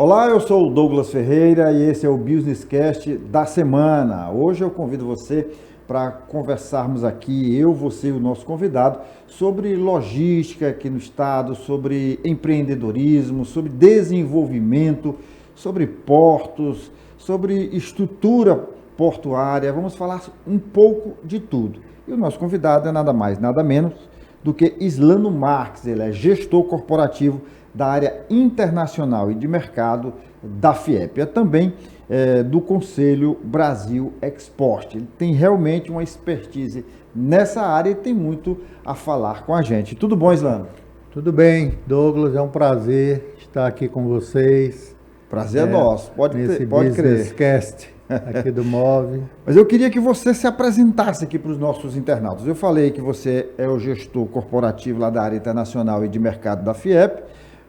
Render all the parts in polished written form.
Olá, eu sou o Douglas Ferreira e esse é o Businesscast da semana. Hoje eu convido você para conversarmos aqui, você e o nosso convidado, sobre logística aqui no estado, sobre empreendedorismo, sobre desenvolvimento, sobre portos, sobre estrutura portuária. Vamos falar um pouco de tudo. E o nosso convidado é nada mais, nada menos do que Islano Marques. Ele é gestor corporativo da área internacional e de mercado da FIEP. É também do Conselho Brasil Export. Ele tem realmente uma expertise nessa área e tem muito a falar com a gente. Tudo bom, Islano? Tudo bem, Douglas. É um prazer estar aqui com vocês. Prazer é nosso. Pode crer. Businesscast aqui do MOVE. Mas eu queria que você se apresentasse aqui para os nossos internautas. Eu falei que você é o gestor corporativo lá da área internacional e de mercado da FIEP,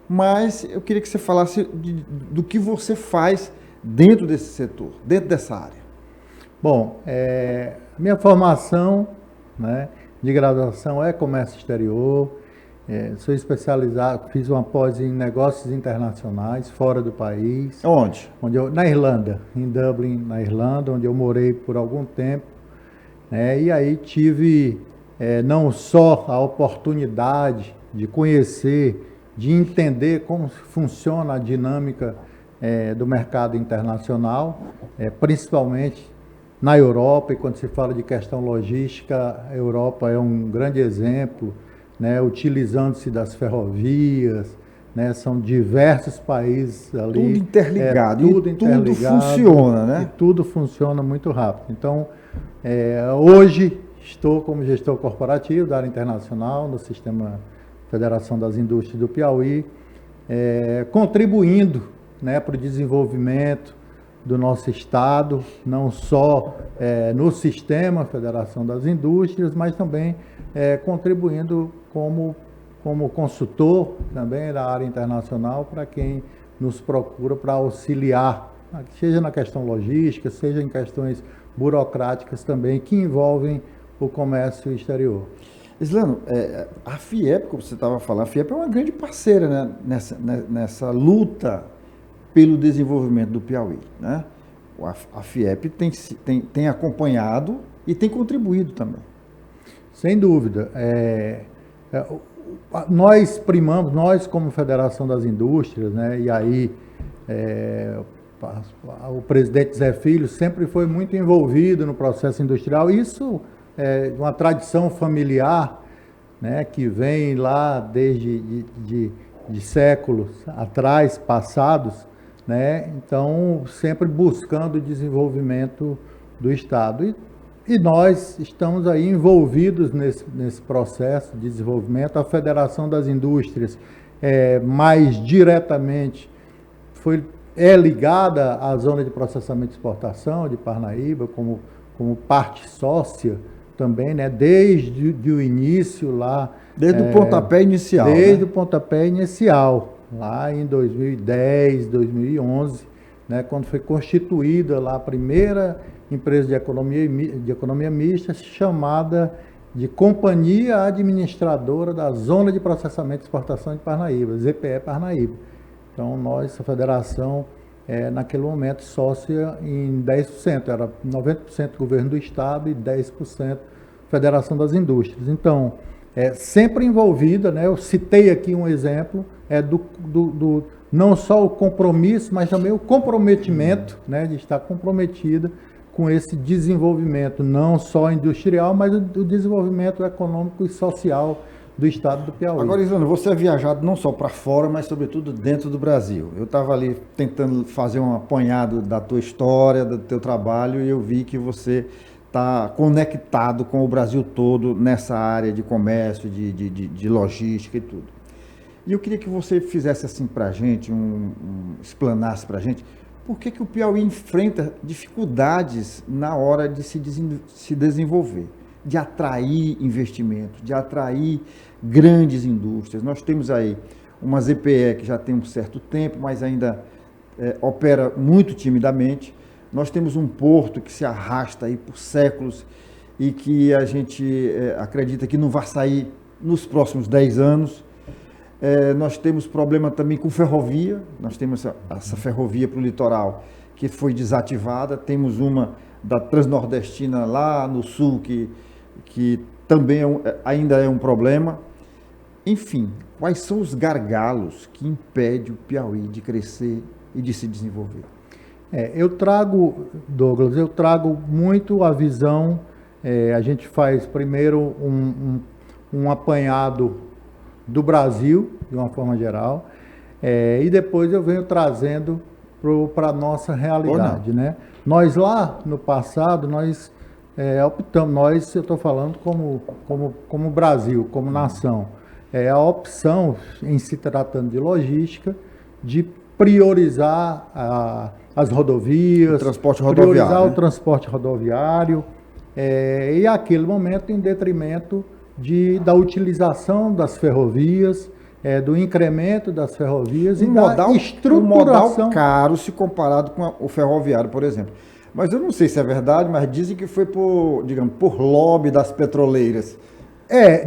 mas eu queria que você falasse do que você faz dentro desse setor, dentro dessa área. Bom, minha formação, de graduação é comércio exterior, sou especializado, fiz uma pós em negócios internacionais, fora do país. Onde? Na Irlanda, em Dublin, na Irlanda, onde eu morei por algum tempo. E aí tive não só a oportunidade de conhecer, de entender como funciona a dinâmica do mercado internacional, principalmente na Europa, e quando se fala de questão logística, a Europa é um grande exemplo, utilizando-se das ferrovias, são diversos países ali. Tudo interligado, tudo funciona, né? E tudo funciona muito rápido. Então, hoje estou como gestor corporativo da área internacional no Sistema Federação das Indústrias do Piauí, contribuindo para o desenvolvimento do nosso estado, não só no Sistema Federação das Indústrias, mas também contribuindo como consultor também da área internacional para quem nos procura para auxiliar, seja na questão logística, seja em questões burocráticas também que envolvem o comércio exterior. Islano, a FIEP, como você estava falando, a FIEP é uma grande parceira, nessa luta pelo desenvolvimento do Piauí, né? A FIEP tem acompanhado e tem contribuído também. Sem dúvida. Nós primamos, nós como Federação das Indústrias, e aí o presidente Zé Filho sempre foi muito envolvido no processo industrial. Isso é uma tradição familiar, que vem lá desde de séculos atrás, passados, então sempre buscando o desenvolvimento do Estado. E nós estamos aí envolvidos nesse processo de desenvolvimento. A Federação das Indústrias mais diretamente é ligada à zona de processamento e exportação de Parnaíba como parte sócia também, desde o início lá. Desde o pontapé inicial. Desde o pontapé inicial, lá em 2010, 2011, quando foi constituída lá a primeira empresa de economia mista, chamada de Companhia Administradora da Zona de Processamento e Exportação de Parnaíba, ZPE Parnaíba. Então, a federação, naquele momento, sócia em 10%, era 90% governo do Estado e 10% Federação das Indústrias. Então, sempre envolvida, eu citei aqui um exemplo, não só o compromisso, mas também o comprometimento, de estar comprometida com esse desenvolvimento, não só industrial, mas o desenvolvimento econômico e social do estado do Piauí. Agora, Islano, você é viajado não só para fora, mas sobretudo dentro do Brasil. Eu estava ali tentando fazer um apanhado da tua história, do teu trabalho, e eu vi que você está conectado com o Brasil todo nessa área de comércio, de logística e tudo. E eu queria que você fizesse assim para a gente, explanasse para a gente, por que o Piauí enfrenta dificuldades na hora de se desenvolver, de atrair investimentos, de atrair grandes indústrias. Nós temos aí uma ZPE que já tem um certo tempo, mas ainda opera muito timidamente. Nós temos um porto que se arrasta aí por séculos e que a gente acredita que não vai sair nos próximos 10 anos. Nós temos problema também com ferrovia, nós temos essa ferrovia para o litoral que foi desativada, temos uma da Transnordestina lá no sul que também ainda é um problema. Enfim, quais são os gargalos que impedem o Piauí de crescer e de se desenvolver? Douglas, eu trago muito a visão, a gente faz primeiro um apanhado do Brasil, de uma forma geral, e depois eu venho trazendo para a nossa realidade, né? Nós lá no passado, optamos, eu estou falando como Brasil, como nação, a opção, em se tratando de logística, de priorizar as rodovias, o transporte rodoviário, priorizar o transporte rodoviário, e naquele momento em detrimento da utilização das ferrovias, do incremento das ferrovias e da estruturação. Um modal caro se comparado com o ferroviário, por exemplo. Mas eu não sei se é verdade, mas dizem que foi por lobby das petroleiras.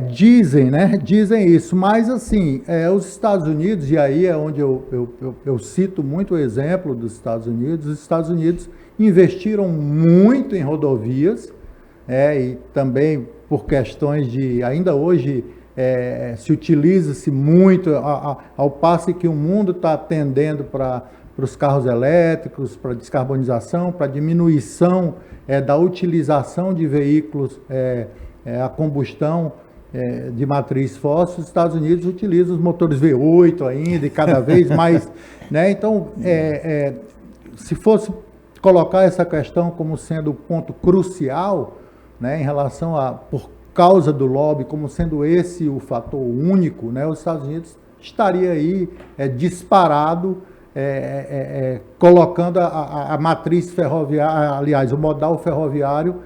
Dizem, né? Dizem isso, mas assim, os Estados Unidos, e aí é onde eu cito muito o exemplo dos Estados Unidos investiram muito em rodovias, e também por questões ainda hoje se utiliza-se muito, ao passo que o mundo está tendendo para os carros elétricos, para descarbonização, para diminuição da utilização de veículos a combustão de matriz fóssil. Os Estados Unidos utilizam os motores V8 ainda e cada vez mais, né? Então, se fosse colocar essa questão como sendo o ponto crucial, né, em relação por causa do lobby, como sendo esse o fator único, né, os Estados Unidos estaria aí disparado, colocando a matriz ferroviária, aliás, o modal ferroviário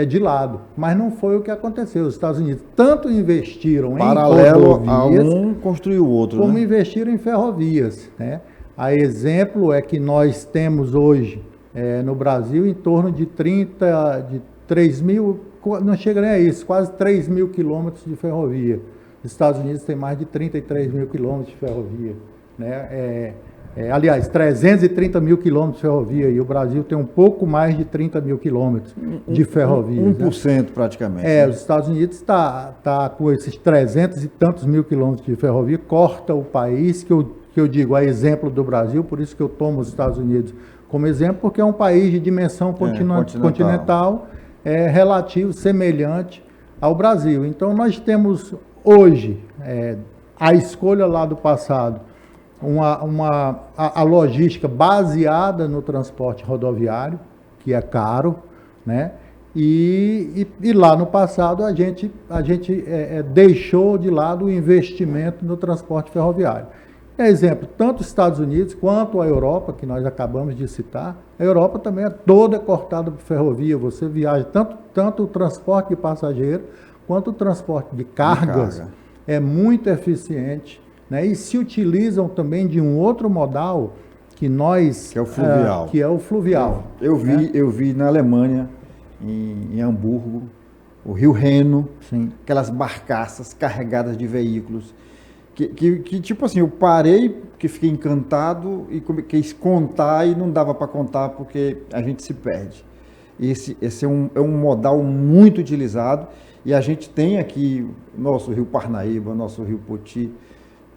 de lado. Mas não foi o que aconteceu. Os Estados Unidos tanto investiram em rodovias, um construiu o outro, como investiram em ferrovias, né? A exemplo é que nós temos hoje no Brasil em torno de 3 mil, não chega nem a isso, quase 3 mil quilômetros de ferrovia. Os Estados Unidos têm mais de 33 mil quilômetros de ferrovia, né? Aliás, 330 mil quilômetros de ferrovia, e o Brasil tem um pouco mais de 30 mil quilômetros de ferrovia. 1%, né? Praticamente. Né? Os Estados Unidos está com esses 300 e tantos mil quilômetros de ferrovia, corta o país, que eu digo, a exemplo do Brasil, por isso que eu tomo os Estados Unidos como exemplo, porque é um país de dimensão continental, relativo, semelhante ao Brasil. Então, nós temos hoje a escolha lá do passado, a logística baseada no transporte rodoviário, que é caro, né? E lá no passado a gente deixou de lado o investimento no transporte ferroviário. Exemplo, tanto os Estados Unidos quanto a Europa, que nós acabamos de citar, a Europa também é toda cortada por ferrovia. Você viaja tanto o transporte de passageiro quanto o transporte de cargas. É muito eficiente, né? E se utilizam também de um outro modal que é o fluvial. Que é o fluvial. Eu vi na Alemanha, em Hamburgo, o Rio Reno, sim, aquelas barcaças carregadas de veículos, que tipo assim, eu parei, porque fiquei encantado e quis contar e não dava para contar porque a gente se perde. Esse é um modal muito utilizado, e a gente tem aqui nosso Rio Parnaíba, nosso Rio Poti,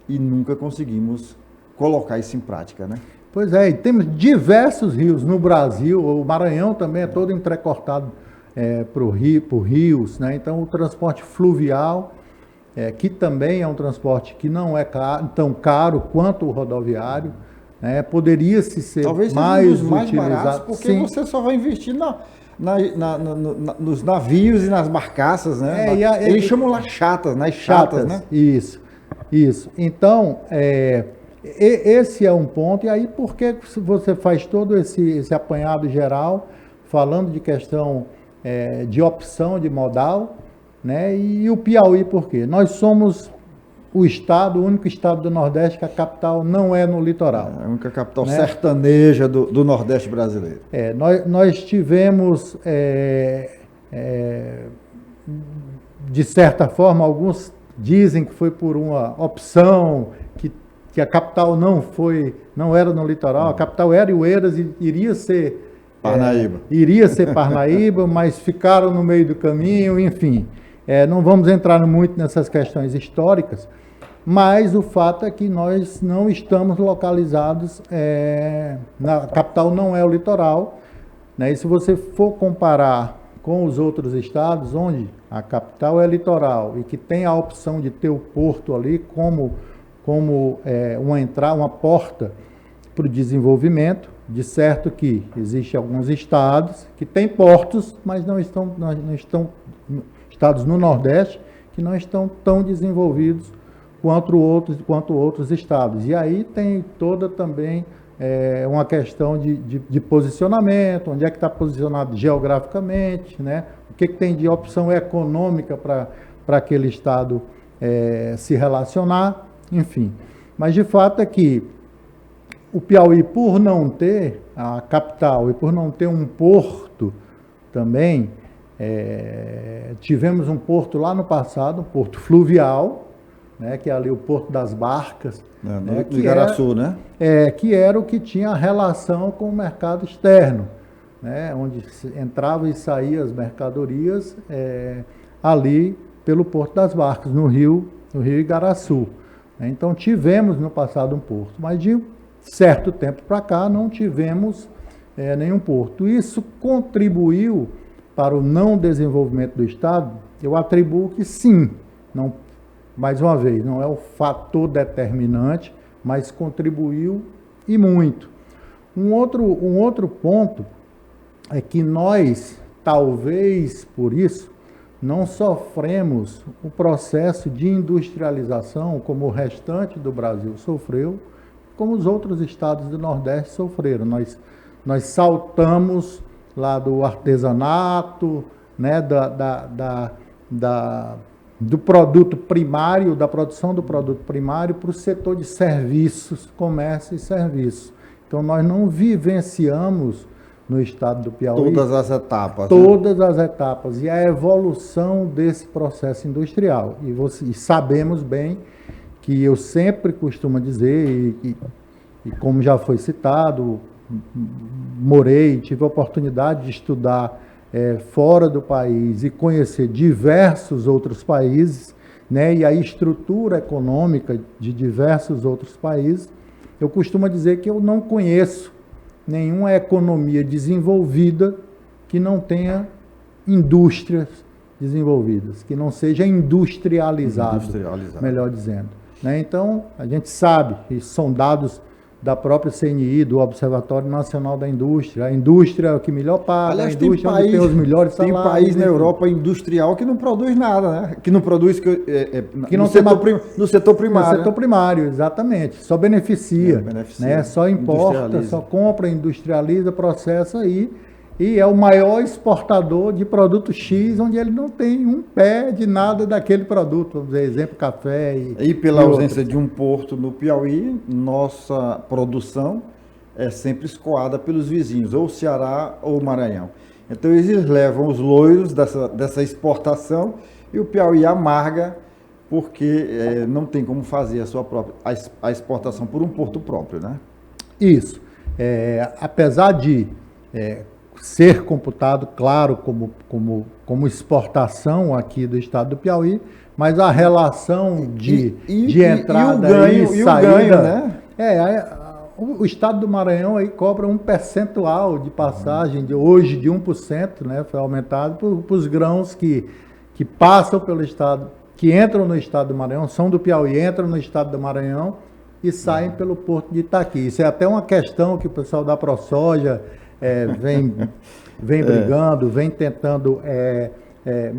e nunca conseguimos colocar isso em prática, né? Pois é, e temos diversos rios no Brasil, o Maranhão também é todo entrecortado por rios, né? Então o transporte fluvial, que também é um transporte que não é tão caro quanto o rodoviário, né? Poderia-se ser talvez mais baratos, porque sim, você só vai investir nos navios e nas barcaças, né? Eles chamam lá chatas, nas chatas, né? Isso. Então, esse é um ponto. E aí, por que você faz todo esse apanhado geral, falando de questão de opção de modal, né? E o Piauí, por quê? Nós somos o único estado do Nordeste que a capital não é no litoral. É a única capital, né, sertaneja do Nordeste brasileiro. Nós tivemos, de certa forma, alguns dizem que foi por uma opção, que a capital não era no litoral, a capital era Iueiras e iria ser Parnaíba, mas ficaram no meio do caminho, enfim. Não vamos entrar muito nessas questões históricas, mas o fato é que nós não estamos localizados, a capital não é o litoral, né? E se você for comparar com os outros estados, onde a capital é litoral e que tem a opção de ter o porto ali como uma porta para o desenvolvimento, de certo que existem alguns estados que têm portos, mas não estão estados no Nordeste que não estão tão desenvolvidos quanto outros estados. E aí tem toda também uma questão de posicionamento, onde é que está posicionado geograficamente, né? O que tem de opção econômica para aquele estado se relacionar, enfim. Mas de fato é que o Piauí, por não ter a capital e por não ter um porto também, tivemos um porto lá no passado, um porto fluvial, né, que é ali o Porto das Barcas. No Igaraçu, né? Que era o que tinha relação com o mercado externo, né, onde entravam e saíam as mercadorias ali pelo Porto das Barcas, no rio Igaraçu. Então tivemos no passado um porto, mas de certo tempo para cá não tivemos nenhum porto. Isso contribuiu para o não desenvolvimento do Estado? Eu atribuo que sim, mais uma vez, não é o fator determinante, mas contribuiu e muito. Um outro ponto é que nós, talvez por isso, não sofremos o processo de industrialização como o restante do Brasil sofreu, como os outros estados do Nordeste sofreram. Nós saltamos lá do artesanato, né, do produto primário, da produção do produto primário para o setor de serviços, comércio e serviços. Então, nós não vivenciamos no estado do Piauí todas as etapas. Todas as etapas. E a evolução desse processo industrial. E sabemos bem que eu sempre costumo dizer, e como já foi citado, tive a oportunidade de estudar fora do país e conhecer diversos outros países, né, e a estrutura econômica de diversos outros países. Eu costumo dizer que eu não conheço nenhuma economia desenvolvida que não tenha indústrias desenvolvidas, que não seja industrializado, melhor dizendo. Né? Então, a gente sabe, e são dados da própria CNI, do Observatório Nacional da Indústria. A indústria é o que melhor paga, aliás, a indústria é onde tem os melhores salários. Tem país na Europa industrial que não produz nada, né? Que não produz no setor primário. No setor primário, exatamente. Só beneficia, né? Só importa, só compra, industrializa, processa aí. E é o maior exportador de produto X, onde ele não tem um pé de nada daquele produto. Vamos dizer, exemplo, café e pela ausência de um porto no Piauí, nossa produção é sempre escoada pelos vizinhos, ou Ceará ou Maranhão. Então eles levam os loiros dessa exportação e o Piauí amarga porque não tem como fazer a exportação por um porto próprio, né? Isso. Apesar de ser computado, claro, como exportação aqui do estado do Piauí, mas a relação de entrada e saída, né? O estado do Maranhão aí cobra um percentual de passagem, hoje de 1%, né? Foi aumentado para os grãos que passam pelo estado, que entram no estado do Maranhão, são do Piauí, entram no estado do Maranhão e saem pelo porto de Itaqui. Isso é até uma questão que o pessoal da ProSoja vem brigando, vem tentando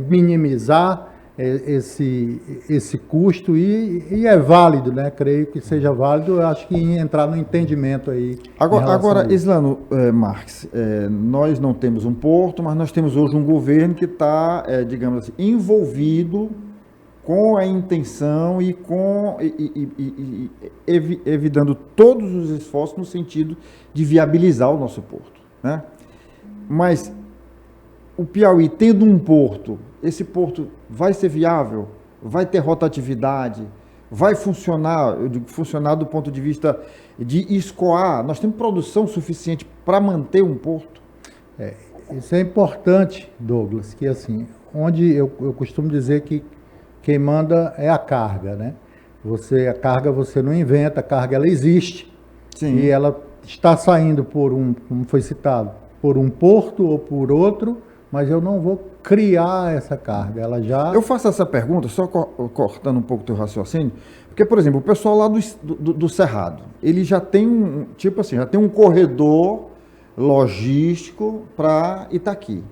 minimizar esse custo e é válido, né? Creio que seja válido. Eu acho que entrar no entendimento aí. Agora, Islano Marques, nós não temos um porto, mas nós temos hoje um governo que está, digamos assim, envolvido com a intenção e evitando todos os esforços no sentido de viabilizar o nosso porto, né? Mas o Piauí tendo um porto, esse porto vai ser viável vai ter rotatividade, vai funcionar, eu digo funcionar do ponto de vista de escoar, nós temos produção suficiente para manter um porto? Isso é importante, Douglas, que assim, onde eu costumo dizer que quem manda é a carga, né? A carga você não inventa, a carga ela existe. Sim. E ela está saindo como foi citado, por um porto ou por outro, mas eu não vou criar essa carga, ela já... Eu faço essa pergunta, só cortando um pouco o teu raciocínio, porque, por exemplo, o pessoal lá do Cerrado, ele já tem já tem um corredor logístico para Itaqui.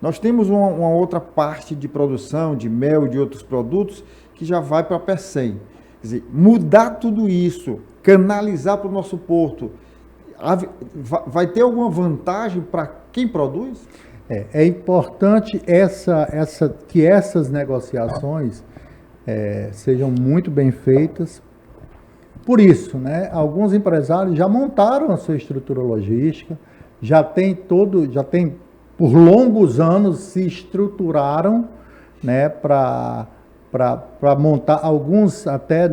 Nós temos uma outra parte de produção de mel e de outros produtos que já vai para Pecém. Quer dizer, mudar tudo isso, canalizar para o nosso porto, vai ter alguma vantagem para quem produz? É importante que essas negociações sejam muito bem feitas. Por isso, né, alguns empresários já montaram a sua estrutura logística, já tem por longos anos se estruturaram, né, para montar, alguns até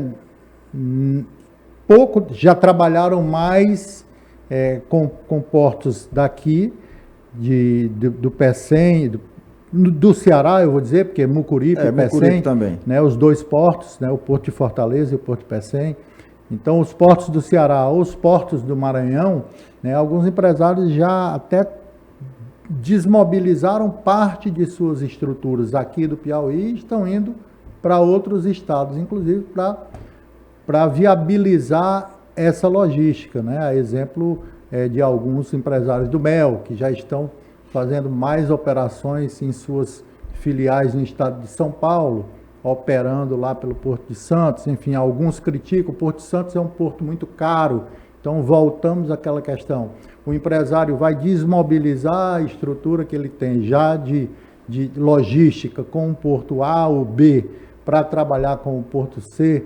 pouco já trabalharam mais com portos daqui, do Pecém, do Ceará, eu vou dizer, porque Mucuripe e Pecém, também. Né, os dois portos, né, o Porto de Fortaleza e o Porto de Pecém. Então, os portos do Ceará ou os portos do Maranhão, né, alguns empresários já até desmobilizaram parte de suas estruturas aqui do Piauí e estão indo para outros estados, inclusive para viabilizar essa logística, né? A exemplo de alguns empresários do mel, que já estão fazendo mais operações em suas filiais no estado de São Paulo, operando lá pelo Porto de Santos. Enfim, alguns criticam, o Porto de Santos é um porto muito caro, então voltamos àquela questão. O empresário vai desmobilizar a estrutura que ele tem já de logística com o porto A ou B para trabalhar com o porto C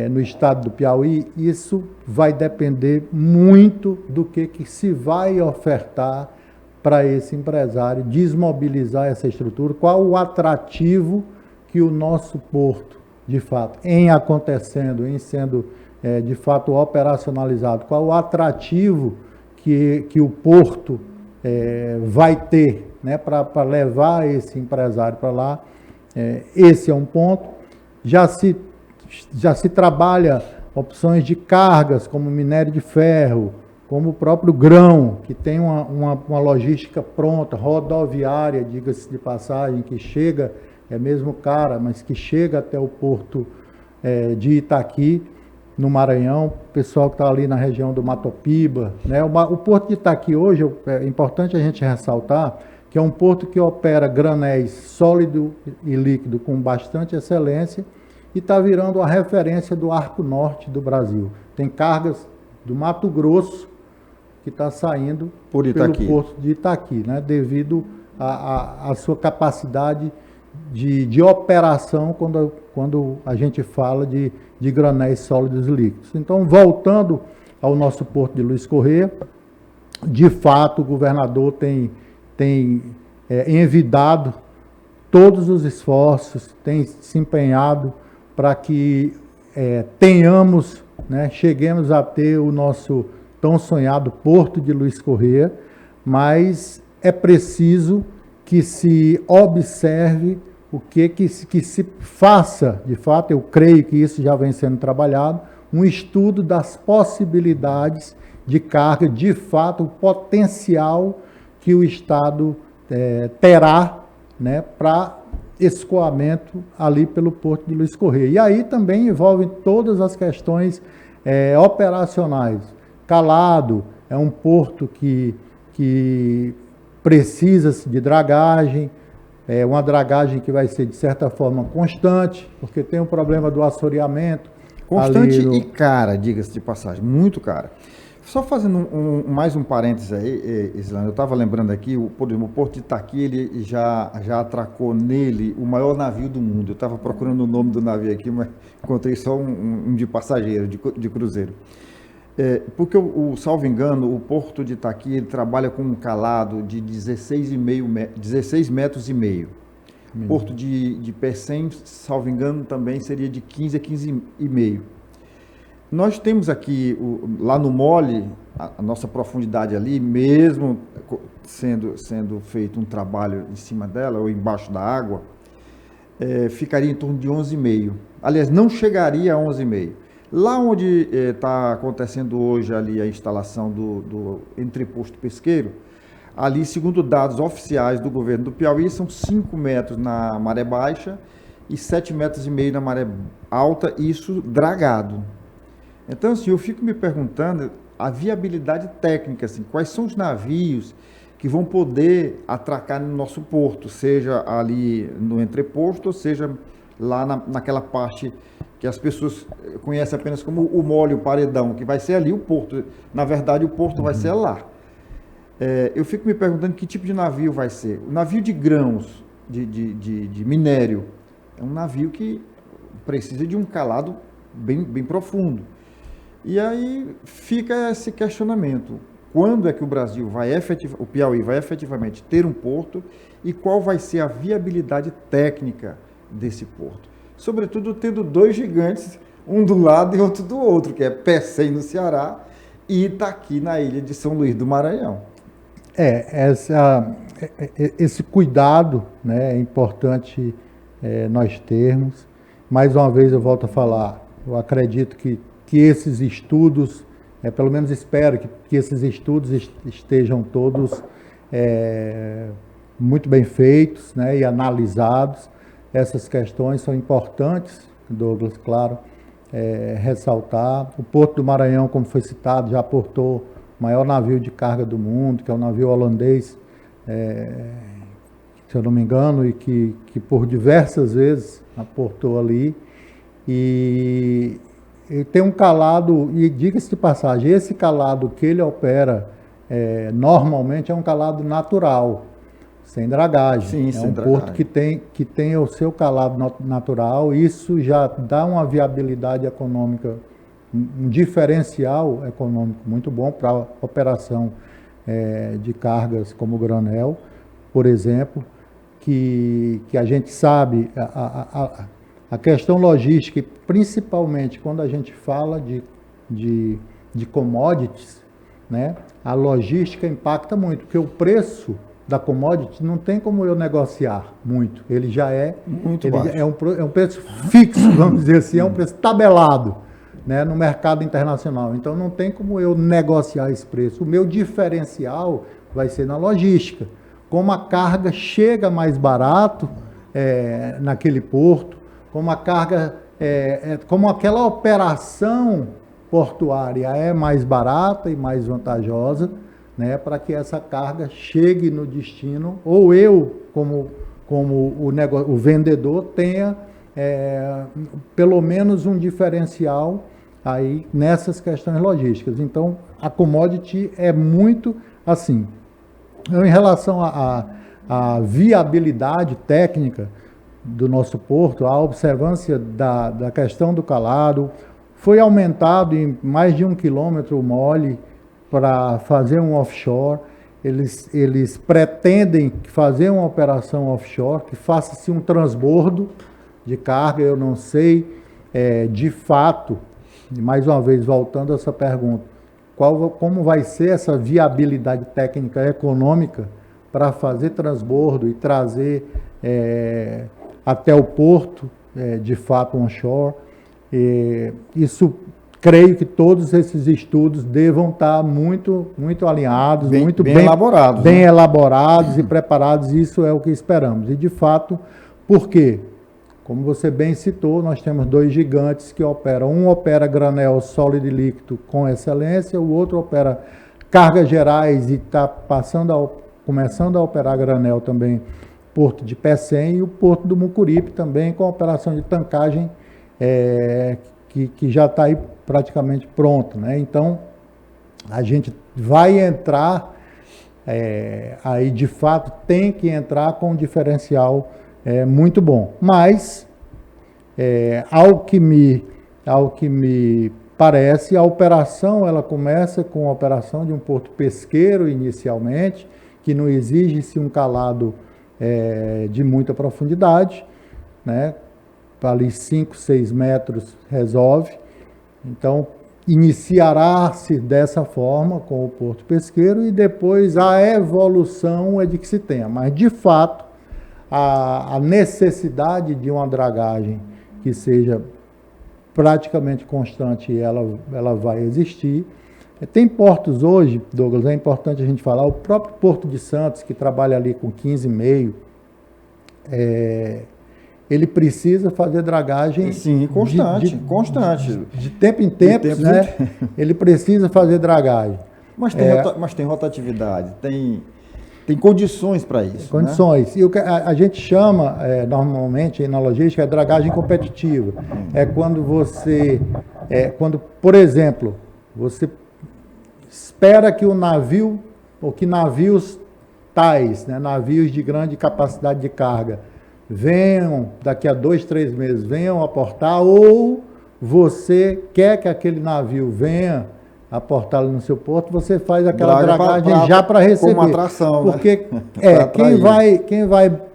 no estado do Piauí. Isso vai depender muito do que se vai ofertar para esse empresário desmobilizar essa estrutura, qual o atrativo que o nosso porto, de fato, em sendo de fato operacionalizado, qual o atrativo que o porto vai ter, né, para levar esse empresário para lá. Esse é um ponto. Já se trabalha opções de cargas, como minério de ferro, como o próprio grão, que tem uma logística pronta, rodoviária, diga-se de passagem, que chega, é mesmo cara, mas que chega até o porto de Itaqui, no Maranhão, o pessoal que está ali na região do Matopiba, né? O porto de Itaqui hoje, é importante a gente ressaltar, que é um porto que opera granéis sólido e líquido com bastante excelência e está virando a referência do Arco Norte do Brasil. Tem cargas do Mato Grosso que está saindo pelo porto de Itaqui, né? Devido à sua capacidade de operação quando a gente fala de granéis sólidos e líquidos. Então, voltando ao nosso porto de Luiz Corrêa, de fato, o governador tem envidado todos os esforços, tem se empenhado para que tenhamos, né, cheguemos a ter o nosso tão sonhado porto de Luiz Corrêa, mas é preciso que se observe o que se faça, de fato, eu creio que isso já vem sendo trabalhado, um estudo das possibilidades de carga, de fato, o potencial que o Estado terá, né, para escoamento ali pelo Porto de Luiz Corrêa. E aí também envolve todas as questões operacionais. Calado é um porto que precisa de dragagem, uma dragagem que vai ser, de certa forma, constante, porque tem o problema do assoreamento. Constante e cara, diga-se de passagem, muito cara. Só fazendo mais um parênteses aí, Islã, eu estava lembrando aqui, o Porto de Itaqui, ele já atracou nele o maior navio do mundo. Eu estava procurando o nome do navio aqui, mas encontrei só um de passageiro, de cruzeiro. Porque, salvo engano, o Porto de Itaqui, ele trabalha com um calado de 16 metros e meio. Porto de Pecém, salvo engano, também seria de 15 a 15,5. Nós temos aqui, lá no Mole, a nossa profundidade ali, mesmo sendo feito um trabalho em cima dela, ou embaixo da água, ficaria em torno de 11,5. Aliás, não chegaria a 11,5. Lá onde está acontecendo hoje ali a instalação do entreposto pesqueiro, ali, segundo dados oficiais do governo do Piauí, são 5 metros na maré baixa e 7,5 metros na maré alta, isso dragado. Então, assim, eu fico me perguntando a viabilidade técnica, assim, quais são os navios que vão poder atracar no nosso porto, seja ali no entreposto, ou seja lá naquela parte que as pessoas conhecem apenas como o mole, o paredão, que vai ser ali o porto. Na verdade, o porto vai ser lá. Eu fico me perguntando que tipo de navio vai ser. O navio de grãos, de minério, é um navio que precisa de um calado bem profundo. E aí fica esse questionamento. Quando é que o Brasil o Piauí vai efetivamente ter um porto e qual vai ser a viabilidade técnica desse porto? Sobretudo tendo dois gigantes, um do lado e outro do outro, que é Pecém no Ceará e Itaqui na ilha de São Luís do Maranhão. Esse cuidado, né, é importante nós termos. Mais uma vez eu volto a falar, eu acredito que esses estudos, pelo menos espero que esses estudos estejam todos muito bem feitos, né, e analisados. Essas questões são importantes, Douglas, claro, ressaltar. O Porto do Maranhão, como foi citado, já aportou o maior navio de carga do mundo, que é o navio holandês, se eu não me engano, e que por diversas vezes aportou ali. E tem um calado, e diga-se de passagem, esse calado que ele opera normalmente é um calado natural, sem dragagem. Sim, é um porto que tem o seu calado natural, isso já dá uma viabilidade econômica, um diferencial econômico muito bom para a operação de cargas como granel, por exemplo, que a gente sabe, a questão logística, principalmente quando a gente fala de commodities, né, a logística impacta muito, porque o preço da commodity não tem como eu negociar muito, ele já muito baixo. É um preço fixo, vamos dizer assim, é um preço tabelado, né, no mercado internacional. Então não tem como eu negociar esse preço. O meu diferencial vai ser na logística. Como a carga chega mais barato naquele porto, como a carga, como aquela operação portuária é mais barata e mais vantajosa, né, para que essa carga chegue no destino, ou eu, como o vendedor, tenha pelo menos um diferencial aí nessas questões logísticas. Então, a commodity é muito assim. Em relação à viabilidade técnica do nosso porto, a observância da questão do calado, foi aumentado em mais de 1 quilômetro o mole para fazer um offshore. Eles pretendem fazer uma operação offshore, que faça-se um transbordo de carga. Eu não sei, de fato, mais uma vez voltando a essa pergunta, como vai ser essa viabilidade técnica econômica para fazer transbordo e trazer até o porto, de fato, onshore. Isso, creio que todos esses estudos devam estar muito alinhados, bem elaborados, bem elaborados e preparados. Isso é o que esperamos. E, de fato, por quê? Como você bem citou, nós temos dois gigantes que operam. Um opera granel sólido e líquido com excelência, o outro opera cargas gerais e está começando a operar granel também, Porto de Pecém, e o Porto do Mucuripe também, com a operação de tancagem que já está aí praticamente pronto, né? Então, a gente vai entrar, aí de fato tem que entrar com um diferencial muito bom. Mas, ao que me parece, a operação ela começa com a operação de um porto pesqueiro inicialmente, que não exige-se um calado de muita profundidade, né? Ali 5, 6 metros resolve. Então, iniciará-se dessa forma com o porto pesqueiro e depois a evolução é de que se tenha. Mas, de fato, a necessidade de uma dragagem que seja praticamente constante, ela vai existir. Tem portos hoje, Douglas, é importante a gente falar, o próprio Porto de Santos, que trabalha ali com 15,5, ele precisa fazer dragagem... Sim, constante. De tempo em tempo, né? Ele precisa fazer dragagem. Mas tem rotatividade, tem condições para isso. Tem condições. Né? E o que a gente chama, normalmente, na logística, é dragagem competitiva. É quando você... por exemplo, você espera que o navio, ou que navios tais, né, navios de grande capacidade de carga, venham, daqui a 2, 3 meses, venham aportar, ou você quer que aquele navio venha aportá-lo no seu porto, você faz aquela dragagem já para receber. Como atração, porque né?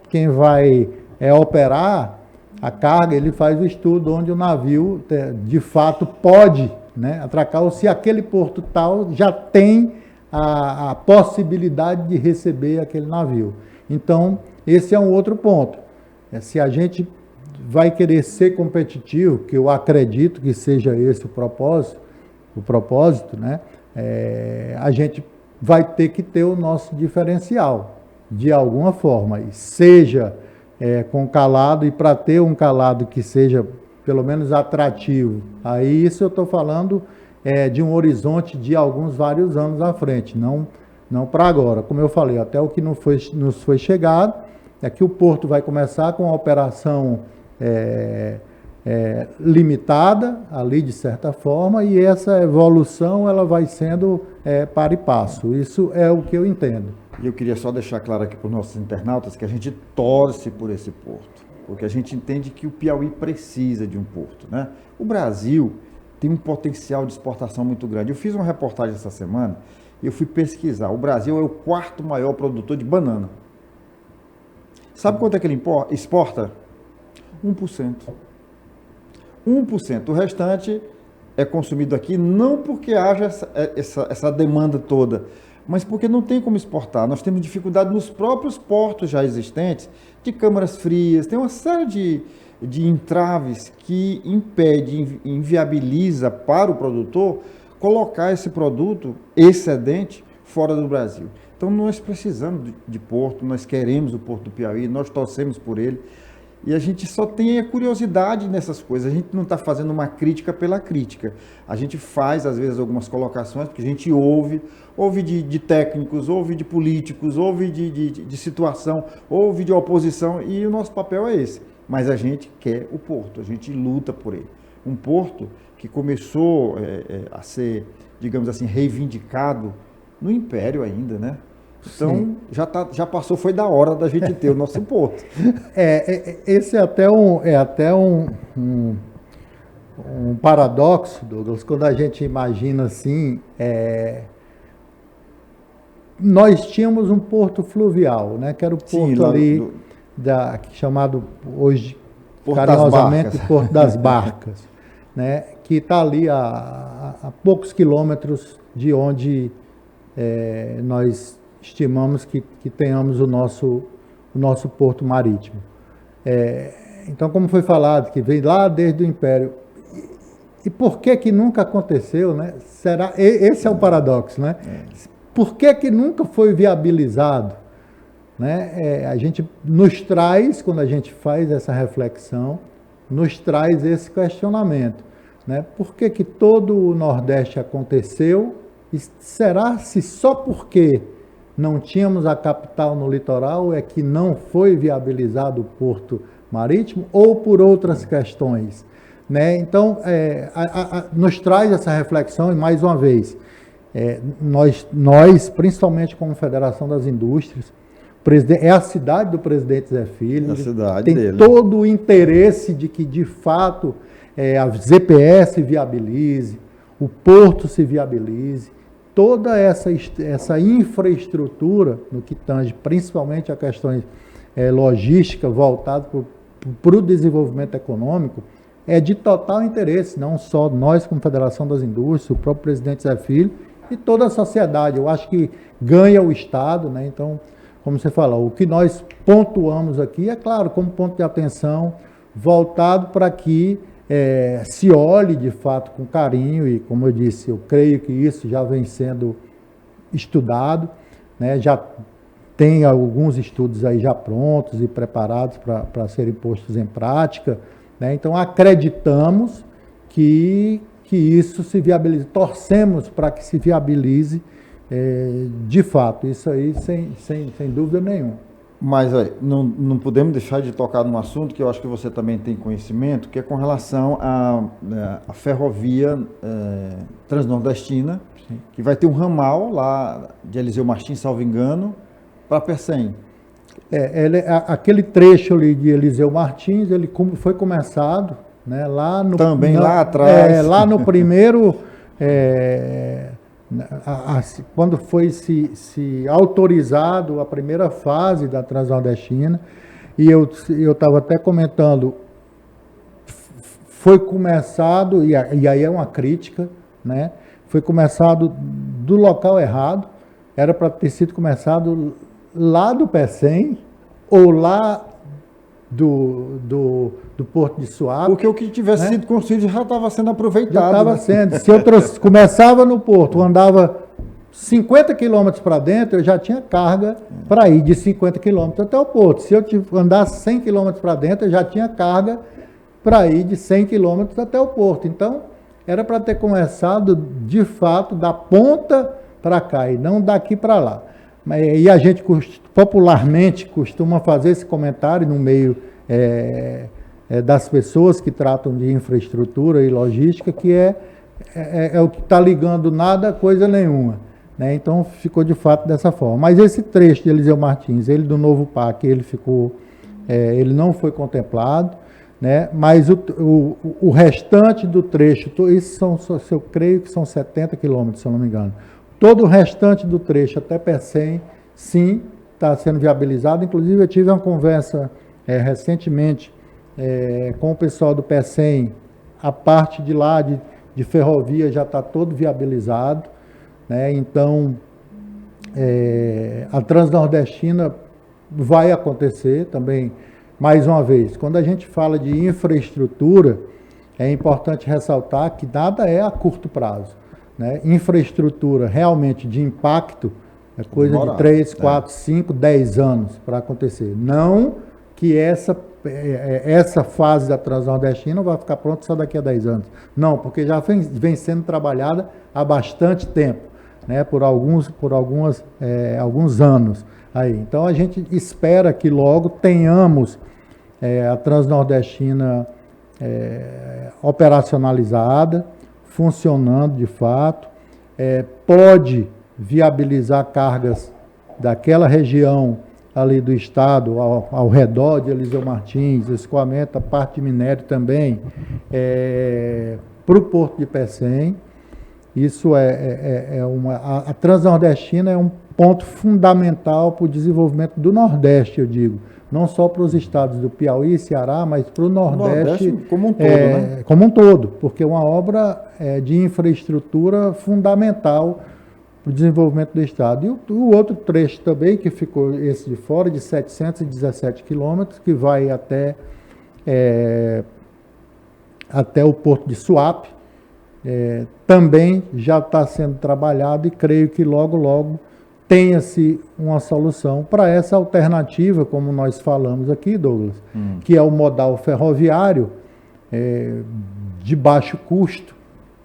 quem vai operar a carga, ele faz o estudo onde o navio de fato pode, né, atracar, ou se aquele porto tal já tem a possibilidade de receber aquele navio. Então, esse é um outro ponto. Se a gente vai querer ser competitivo, que eu acredito que seja esse o propósito, né? A gente vai ter que ter o nosso diferencial, de alguma forma, e seja com calado, e para ter um calado que seja pelo menos atrativo. Aí isso eu estou falando de um horizonte de vários anos à frente, não para agora. Como eu falei, até o que nos foi chegado, é que o porto vai começar com uma operação limitada, ali de certa forma, e essa evolução ela vai sendo para e passo. Isso é o que eu entendo. E eu queria só deixar claro aqui para os nossos internautas que a gente torce por esse porto, porque a gente entende que o Piauí precisa de um porto, né? O Brasil tem um potencial de exportação muito grande. Eu fiz uma reportagem essa semana e eu fui pesquisar. O Brasil é o 4º maior produtor de banana. Sabe quanto é que ele exporta? 1%. 1%. O restante é consumido aqui não porque haja essa demanda toda, mas porque não tem como exportar. Nós temos dificuldade nos próprios portos já existentes, de câmaras frias, tem uma série de entraves que impede, inviabiliza para o produtor colocar esse produto excedente fora do Brasil. Então nós precisamos de porto, nós queremos o Porto do Piauí, nós torcemos por ele, e a gente só tem a curiosidade nessas coisas. A gente não está fazendo uma crítica pela crítica, a gente faz às vezes algumas colocações, porque a gente ouve de técnicos, ouve de políticos, ouve de situação, ouve de oposição, e o nosso papel é esse. Mas a gente quer o porto, a gente luta por ele. Um porto que começou a ser, digamos assim, reivindicado no Império ainda, né? Então, já passou, foi da hora da gente ter o nosso porto. Esse é até um paradoxo, Douglas, quando a gente imagina assim, nós tínhamos um porto fluvial, né? Que era o porto chamado hoje, Porto carinhosamente, Porto das Barcas, né? Que está ali a poucos quilômetros de onde nós estimamos que tenhamos o nosso porto marítimo. Então, como foi falado, que veio lá desde o Império, e por que nunca aconteceu, né? Esse é o paradoxo, né? Por que nunca foi viabilizado? Né? A gente nos traz, quando a gente faz essa reflexão, nos traz esse questionamento, né? Por que todo o Nordeste aconteceu? E será se só porque não tínhamos a capital no litoral é que não foi viabilizado o porto marítimo, ou por outras questões, né? Então, nos traz essa reflexão, e mais uma vez, nós, principalmente como Federação das Indústrias, é a cidade do presidente Zé Filho, tem dele todo o interesse de que, de fato, a ZPS se viabilize, o porto se viabilize, toda essa infraestrutura, no que tange principalmente a questões logística voltada para o desenvolvimento econômico, é de total interesse, não só nós como Federação das Indústrias, o próprio presidente Zé Filho e toda a sociedade. Eu acho que ganha o Estado, né? Então, como você falou, o que nós pontuamos aqui é, claro, como ponto de atenção, voltado para que se olhe de fato com carinho, e como eu disse, eu creio que isso já vem sendo estudado, né? Já tem alguns estudos aí já prontos e preparados para serem postos em prática, né? Então acreditamos que isso se viabilize, torcemos para que se viabilize de fato, isso aí sem dúvida nenhuma. Mas aí, não podemos deixar de tocar num assunto que eu acho que você também tem conhecimento, que é com relação à ferrovia transnordestina, sim, que vai ter um ramal lá de Eliseu Martins, salvo engano, para Pecém. Aquele trecho ali de Eliseu Martins, ele foi começado, né, lá no... Também lá atrás. Lá no primeiro... quando foi se autorizado a primeira fase da Transnordestina, e eu estava até comentando, foi começado, e aí é uma crítica, né? Foi começado do local errado, era para ter sido começado lá do Pecém, ou lá do Porto de Suape. Porque o que tivesse sido construído já estava sendo aproveitado. Já estava sendo. Se eu começava no Porto, andava 50 quilômetros para dentro, eu já tinha carga para ir de 50 quilômetros até o Porto. Se eu andasse 100 quilômetros para dentro, eu já tinha carga para ir de 100 quilômetros até o Porto. Então, era para ter começado, de fato, da ponta para cá e não daqui para lá. E a gente popularmente costuma fazer esse comentário no meio das pessoas que tratam de infraestrutura e logística, que é o que está ligando nada a coisa nenhuma, né? Então ficou de fato dessa forma. Mas esse trecho de Eliseu Martins, ele do novo PAC, ele não foi contemplado, né? Mas o restante do trecho, isso eu creio que são 70 quilômetros, se eu não me engano. Todo o restante do trecho até Pecém, sim, está sendo viabilizado. Inclusive, eu tive uma conversa recentemente com o pessoal do Pecém. A parte de lá de ferrovia já está todo viabilizado, né? Então, a Transnordestina vai acontecer também, mais uma vez. Quando a gente fala de infraestrutura, é importante ressaltar que nada é a curto prazo, né? Infraestrutura realmente de impacto é coisa de 3, 4, 5, 10 anos para acontecer. Não que essa fase da Transnordestina vai ficar pronta só daqui a 10 anos. Não, porque já vem sendo trabalhada há bastante tempo, né? Por alguns anos aí. Então a gente espera que logo tenhamos a Transnordestina operacionalizada, funcionando de fato, pode viabilizar cargas daquela região ali do estado, ao redor de Eliseu Martins, escoamento, a parte de minério também, para o Porto de Pecém. Isso a Transnordestina é um ponto fundamental para o desenvolvimento do Nordeste, eu digo. Não só para os estados do Piauí e Ceará, mas para o Nordeste como um todo, né? Como um todo, porque é uma obra de infraestrutura fundamental para o desenvolvimento do estado. E o outro trecho também, que ficou esse de fora, de 717 quilômetros, que vai até o Porto de Suape, também já está sendo trabalhado, e creio que logo tenha-se uma solução para essa alternativa, como nós falamos aqui, Douglas, que é o modal ferroviário de baixo custo,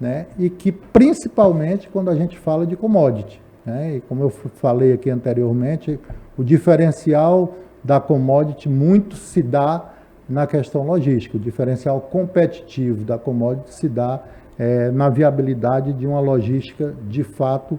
né? E que principalmente quando a gente fala de commodity, né? E como eu falei aqui anteriormente, o diferencial da commodity muito se dá na questão logística, o diferencial competitivo da commodity se dá na viabilidade de uma logística de fato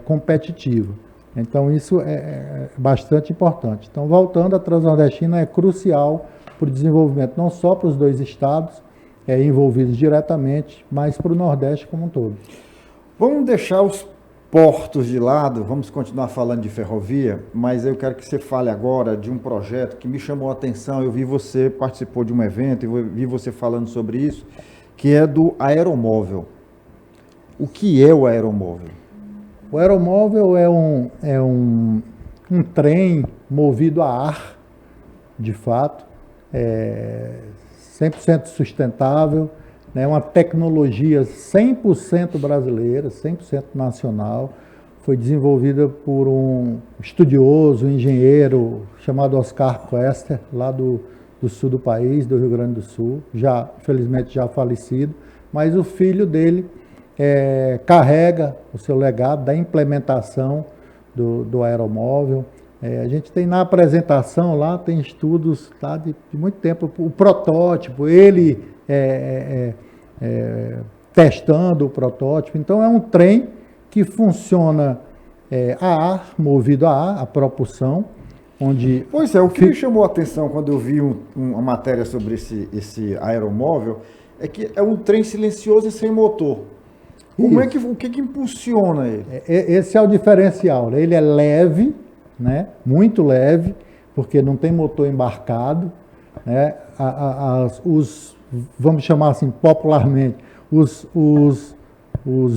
competitiva. Então isso é bastante importante. Então, voltando, a Transnordestina é crucial para o desenvolvimento, não só para os dois estados envolvidos diretamente, mas para o Nordeste como um todo. Vamos deixar os portos de lado, vamos continuar falando de ferrovia, mas eu quero que você fale agora de um projeto que me chamou a atenção. Eu vi você participou de um evento, eu vi você falando sobre isso, que é do aeromóvel. O que é o aeromóvel? O aeromóvel é um trem movido a ar, de fato, 100% sustentável, né, uma tecnologia 100% brasileira, 100% nacional, foi desenvolvida por um estudioso, um engenheiro chamado Oscar Quester, lá do sul do país, do Rio Grande do Sul, infelizmente já falecido, mas o filho dele carrega o seu legado da implementação do aeromóvel. A gente tem na apresentação lá, tem estudos lá de muito tempo, o protótipo, ele testando o protótipo. Então é um trem que funciona a ar, movido a ar, a propulsão, onde... Pois é, o que me chamou a atenção quando eu vi uma matéria sobre esse aeromóvel é que é um trem silencioso e sem motor. O que impulsiona ele? Esse é o diferencial, né? Ele é leve, né? Muito leve, porque não tem motor embarcado, né? Vamos chamar assim popularmente, os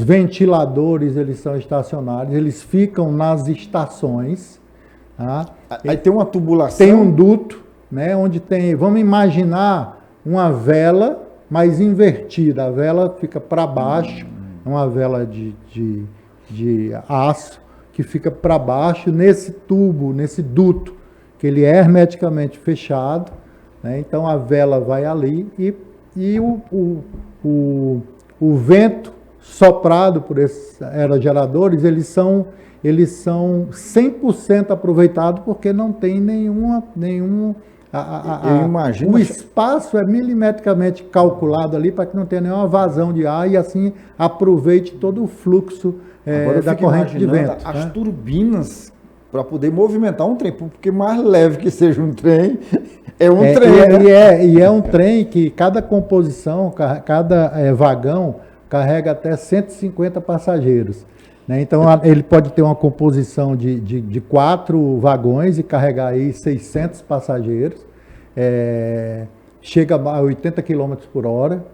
ventiladores, eles são estacionários, eles ficam nas estações. Tá? Aí tem uma tubulação. Tem um duto, né? Onde tem, vamos imaginar uma vela, mas invertida. A vela fica para baixo, é uma vela de aço que fica para baixo nesse tubo, nesse duto, que ele é hermeticamente fechado, né? Então a vela vai ali e o vento soprado por esses aerogeradores, eles são 100% aproveitados porque não tem nenhum eu imagino o espaço é milimetricamente calculado ali para que não tenha nenhuma vazão de ar e assim aproveite todo o fluxo da corrente de vento. As turbinas para poder movimentar um trem, porque mais leve que seja um trem, é um trem. E é um trem que cada composição, cada vagão carrega até 150 passageiros. Né? Então ele pode ter uma composição de 4 vagões e carregar aí 600 passageiros, chega a 80 km por hora,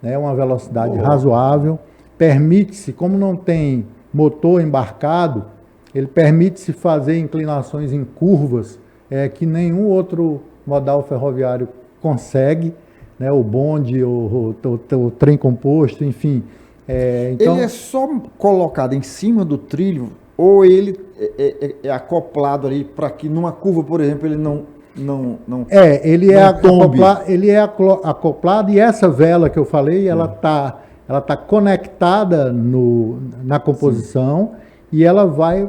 né? Uma velocidade razoável, permite-se, como não tem motor embarcado, ele permite-se fazer inclinações em curvas que nenhum outro modal ferroviário consegue, né? O bonde, o trem composto, enfim. Então, ele é só colocado em cima do trilho ou ele é acoplado ali para que numa curva, por exemplo, ele não ele é acoplado e essa vela que eu falei, ela tá conectada na composição. Sim. E ela vai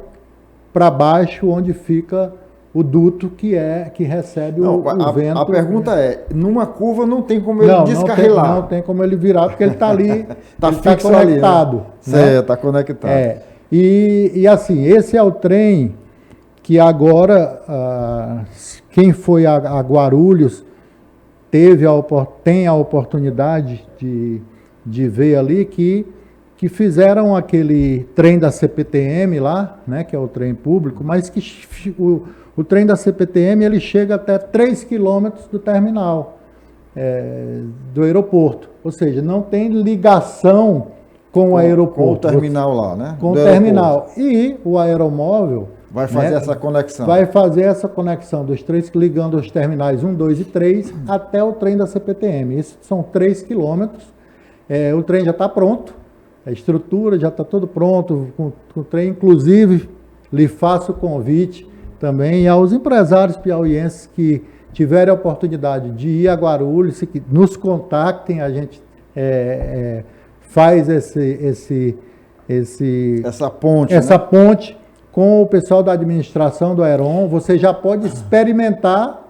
para baixo onde fica o duto que recebe o vento. A pergunta numa curva não tem como ele descarrilar. Não tem como ele virar, porque ele está ali, está conectado. Ali, né? Está conectado. E assim, esse é o trem que agora, quem foi a Guarulhos tem a oportunidade de ver ali que fizeram aquele trem da CPTM lá, né, que é o trem público, mas que o trem da CPTM ele chega até 3 quilômetros do terminal, do aeroporto. Ou seja, não tem ligação com o aeroporto. Com o terminal lá, né? Com o terminal. E o aeromóvel... Vai fazer essa conexão. Vai fazer essa conexão dos trens, ligando os terminais 1, 2 e 3 até o trem da CPTM. Esses são 3 quilômetros. O trem já está pronto. A estrutura já está tudo pronto com o trem. Inclusive, lhe faço o convite também aos empresários piauienses que tiverem a oportunidade de ir a Guarulhos, que nos contactem, a gente faz essa ponte, essa ponte com o pessoal da administração do Aeron. Você já pode experimentar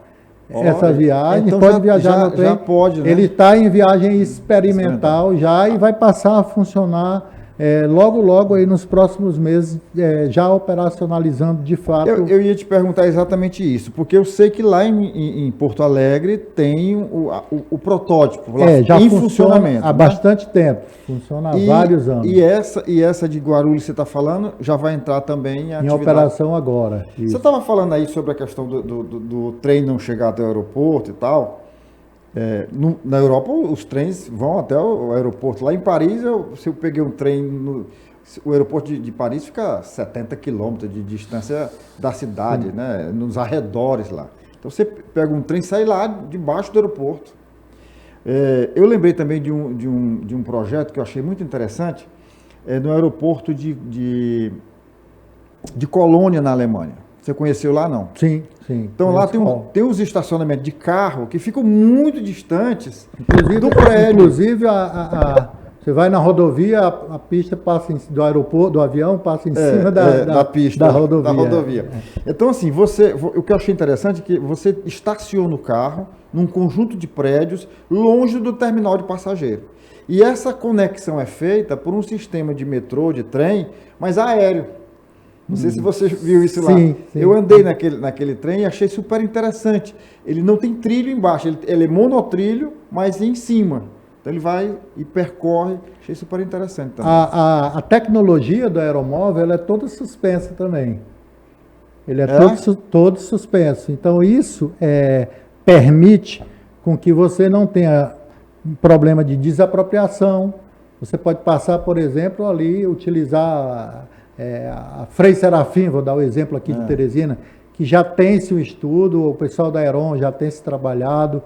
essa viagem, então pode viajar no trem. Já pode, né? Ele está em viagem experimental já e vai passar a funcionar logo, logo aí nos próximos meses, já operacionalizando de fato. Eu ia te perguntar exatamente isso, porque eu sei que lá em Porto Alegre tem o protótipo lá já em funciona funcionamento. há bastante tempo, funciona há vários anos. E essa de Guarulhos que você está falando já vai entrar também em operação agora. Isso. Você estava falando aí sobre a questão do trem não chegar até o aeroporto e tal. Na Europa, os trens vão até o aeroporto. Lá em Paris, se eu peguei um trem, o aeroporto de Paris fica a 70 quilômetros de distância da cidade, né? Nos arredores lá. Então, você pega um trem e sai lá debaixo do aeroporto. Eu lembrei também de um projeto que eu achei muito interessante, no aeroporto de Colônia, na Alemanha. Você conheceu lá, não? Sim, sim. Então lá tem uns estacionamentos de carro que ficam muito distantes do prédio. Inclusive, você vai na rodovia, a pista passa do aeroporto, do avião, passa em cima da pista, da rodovia. Então, assim, o que eu achei interessante é que você estaciona o carro num conjunto de prédios longe do terminal de passageiro. E essa conexão é feita por um sistema de metrô, de trem, mas aéreo. Não sei se você viu isso lá. Sim. Eu andei naquele trem e achei super interessante. Ele não tem trilho embaixo, ele é monotrilho, mas em cima. Então ele vai e percorre. Achei super interessante também. A tecnologia do aeromóvel ela é toda suspensa também. Ele é todo suspenso. Então isso permite com que você não tenha problema de desapropriação. Você pode passar, por exemplo, ali, utilizar a Frei Serafim, vou dar o exemplo aqui de Teresina, que já tem-se um estudo, o pessoal da Aeron já tem se trabalhado,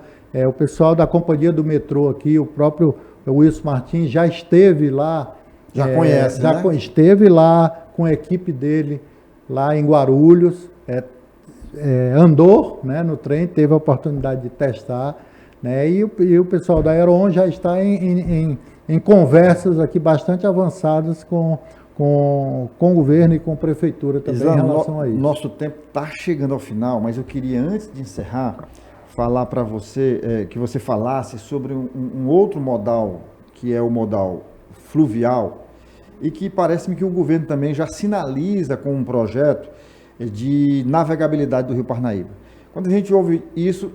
o pessoal da Companhia do Metrô aqui, o próprio Wilson Martins já esteve lá. Já conhece, né? Esteve lá com a equipe dele, lá em Guarulhos, andou, né, no trem, teve a oportunidade de testar, né, e o pessoal da Aeron já está em conversas aqui bastante avançadas com o governo e com a prefeitura também em relação a isso. Nosso tempo está chegando ao final, mas eu queria, antes de encerrar, falar para você, que você falasse sobre um outro modal, que é o modal fluvial, e que parece-me que o governo também já sinaliza com um projeto de navegabilidade do Rio Parnaíba. Quando a gente ouve isso,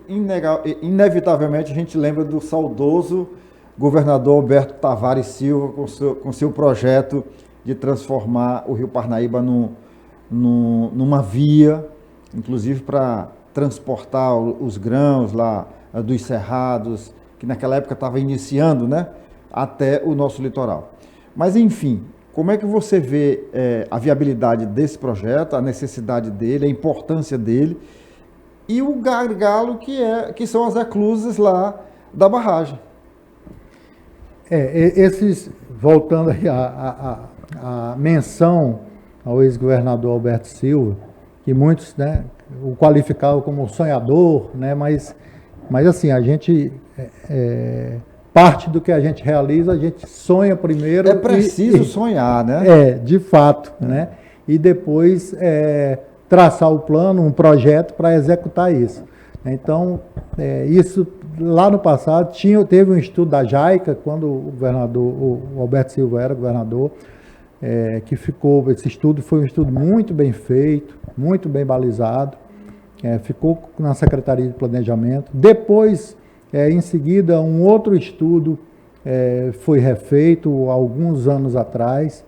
inevitavelmente a gente lembra do saudoso governador Alberto Tavares Silva com seu projeto de transformar o Rio Parnaíba numa via, inclusive para transportar os grãos lá dos cerrados, que naquela época estava iniciando, né, até o nosso litoral. Mas, enfim, como é que você vê a viabilidade desse projeto, a necessidade dele, a importância dele, e o gargalo que são as eclusas lá da barragem? Voltando aí a menção ao ex-governador Alberto Silva, que muitos, né, o qualificavam como sonhador, né, mas assim, a gente, parte do que a gente realiza, a gente sonha primeiro. É preciso sonhar, né? De fato, né, e depois traçar o plano, um projeto para executar isso. Então, isso lá no passado teve um estudo da JAICA, quando o Alberto Silva era governador, esse estudo foi um estudo muito bem feito, muito bem balizado, ficou na Secretaria de Planejamento. Depois, em seguida, um outro estudo foi refeito alguns anos atrás,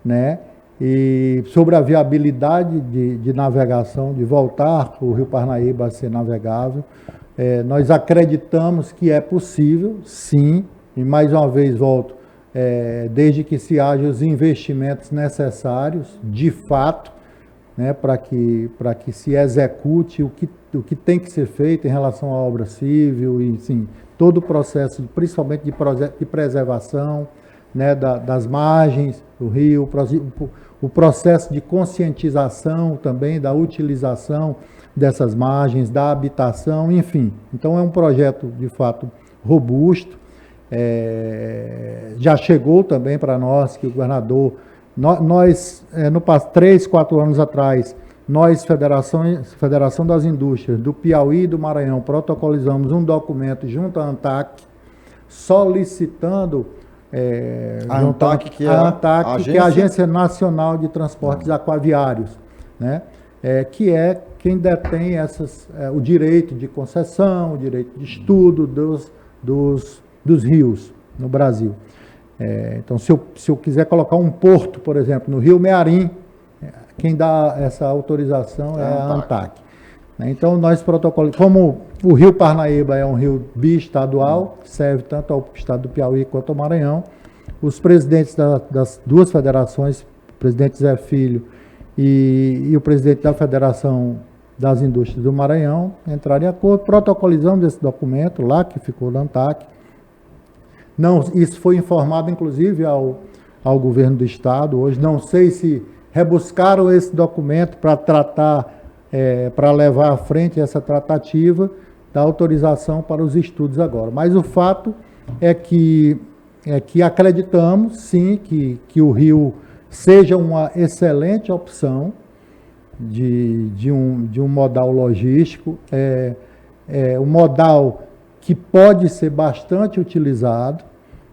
né? E sobre a viabilidade de navegação, de voltar o Rio Parnaíba a ser navegável. Nós acreditamos que é possível, sim, e mais uma vez volto, desde que se haja os investimentos necessários, de fato, né, para que se execute o que tem que ser feito em relação à obra civil, e sim, todo o processo, principalmente de preservação, né, das margens do rio, o processo de conscientização também da utilização dessas margens, da habitação, enfim. Então é um projeto de fato robusto, já chegou também para nós que o governador, nós no 3, 4 anos atrás, nós, Federação das Indústrias do Piauí e do Maranhão, protocolizamos um documento junto à ANTAC, solicitando A ANTAQ, que é a ANTAQ, que é a Agência Nacional de Transportes Aquaviários, né? Que é quem detém o direito de concessão, o direito de estudo dos rios no Brasil. Então, se eu quiser colocar um porto, por exemplo, no Rio Mearim, quem dá essa autorização é a ANTAQ. Então, nós protocolamos, como o Rio Parnaíba é um rio biestadual, serve tanto ao estado do Piauí quanto ao Maranhão, os presidentes das duas federações, o presidente Zé Filho e o presidente da Federação das Indústrias do Maranhão, entraram em acordo, protocolizamos esse documento lá, que ficou na ANTAQ. Não, isso foi informado, inclusive, ao governo do estado. Hoje, não sei se rebuscaram esse documento para tratar, para levar à frente essa tratativa da autorização para os estudos agora. Mas o fato é que acreditamos, sim, que o rio seja uma excelente opção de um modal logístico, um modal que pode ser bastante utilizado,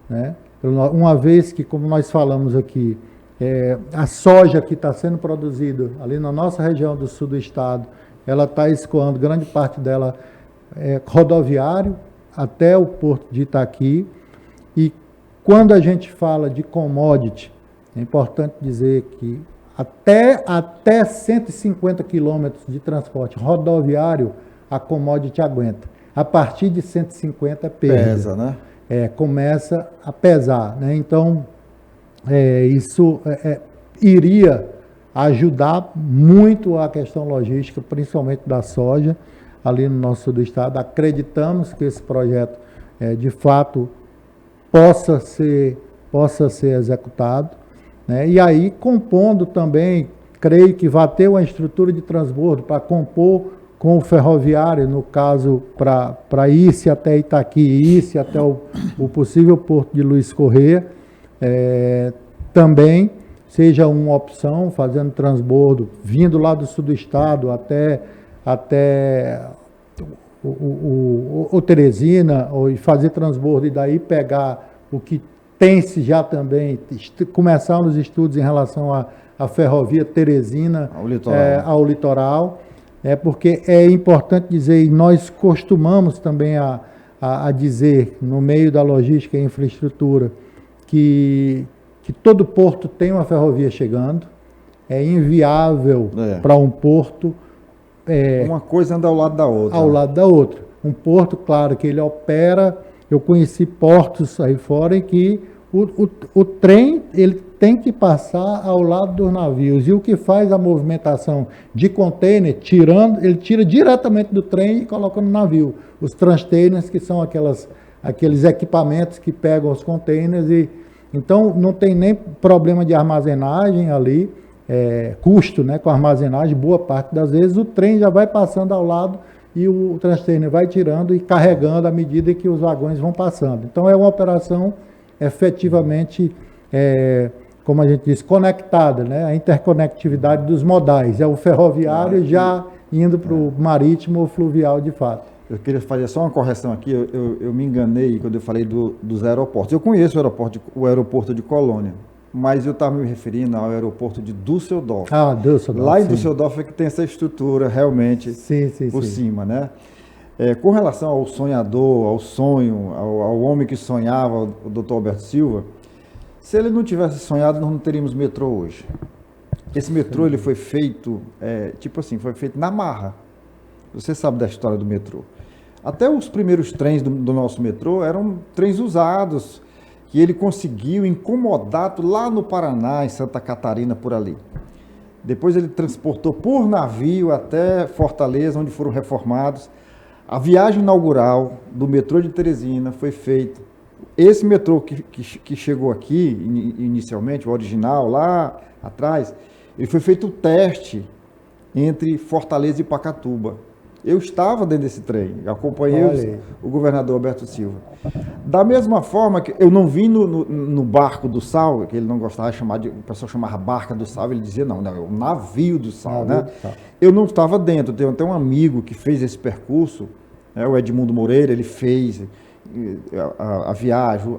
né? Uma vez que, como nós falamos aqui, a soja que está sendo produzida ali na nossa região do sul do estado, ela está escoando grande parte dela rodoviário até o porto de Itaqui. E quando a gente fala de commodity, é importante dizer que até 150 quilômetros de transporte rodoviário a commodity aguenta. A partir de 150 pesa, né? Começa a pesar, né? Então, isso iria ajudar muito a questão logística, principalmente da soja, ali no nosso sul do estado. Acreditamos que esse projeto, de fato, possa ser executado, né? E aí, compondo também, creio que vai ter uma estrutura de transbordo para compor com o ferroviário, no caso, para ir-se até Itaqui, ir-se até o possível porto de Luiz Correia, também seja uma opção, fazendo transbordo, vindo lá do sul do estado até o Teresina, e fazer transbordo e daí pegar o que tem-se já também, começar nos estudos em relação à ferrovia Teresina ao litoral. Porque é importante dizer, e nós costumamos também a dizer, no meio da logística e infraestrutura, que todo porto tem uma ferrovia chegando, é inviável para um porto... uma coisa anda ao lado da outra. Ao lado da outra. Um porto, claro, que ele opera, eu conheci portos aí fora em que o trem ele tem que passar ao lado dos navios. E o que faz a movimentação de container, ele tira diretamente do trem e coloca no navio. Os transtainers, que são aqueles equipamentos que pegam os containers. Então, não tem nem problema de armazenagem ali, custo, né, com armazenagem. Boa parte das vezes o trem já vai passando ao lado e o transtainer vai tirando e carregando à medida que os vagões vão passando. Então, é uma operação efetivamente, como a gente diz, conectada, né? A interconectividade dos modais. É o ferroviário já indo para o marítimo ou fluvial de fato. Eu queria fazer só uma correção aqui, eu me enganei quando eu falei dos aeroportos. Eu conheço o aeroporto de Colônia, mas eu estava me referindo ao aeroporto de Düsseldorf. Düsseldorf. Lá em Düsseldorf é que tem essa estrutura realmente por cima, né? Com relação ao sonhador, ao sonho, ao homem que sonhava, o Dr. Alberto Silva, se ele não tivesse sonhado, nós não teríamos metrô hoje. Esse metrô ele foi feito, foi feito na marra. Você sabe da história do metrô. Até os primeiros trens do nosso metrô eram trens usados, que ele conseguiu incomodar lá no Paraná, em Santa Catarina, por ali. Depois ele transportou por navio até Fortaleza, onde foram reformados. A viagem inaugural do metrô de Teresina foi feita. Esse metrô que chegou aqui, inicialmente, o original, lá atrás, ele foi feito o teste entre Fortaleza e Pacatuba. Eu estava dentro desse trem, acompanhei o governador Alberto Silva. Da mesma forma que eu não vim no barco do sal, que ele não gostava de chamar, o pessoal chamava barca do sal, ele dizia não, é o navio do sal, né? Eu não estava dentro, tenho até um amigo que fez esse percurso, o Edmundo Moreira, ele fez a viagem,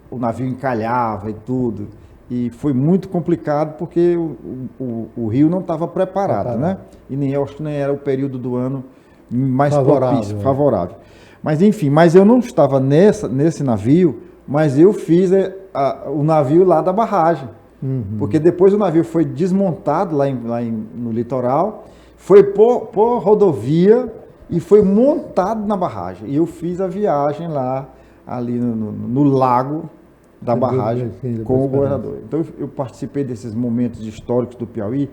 o navio encalhava e tudo. E foi muito complicado porque o rio não estava preparado, né? E nem eu acho que nem era o período do ano mais propício, favorável. Mas enfim, mas eu não estava nesse navio, mas eu fiz o navio lá da barragem. Porque depois o navio foi desmontado no litoral, foi por rodovia e foi montado na barragem. E eu fiz a viagem lá, ali no lago da barragem, com o governador. Então eu participei desses momentos históricos do Piauí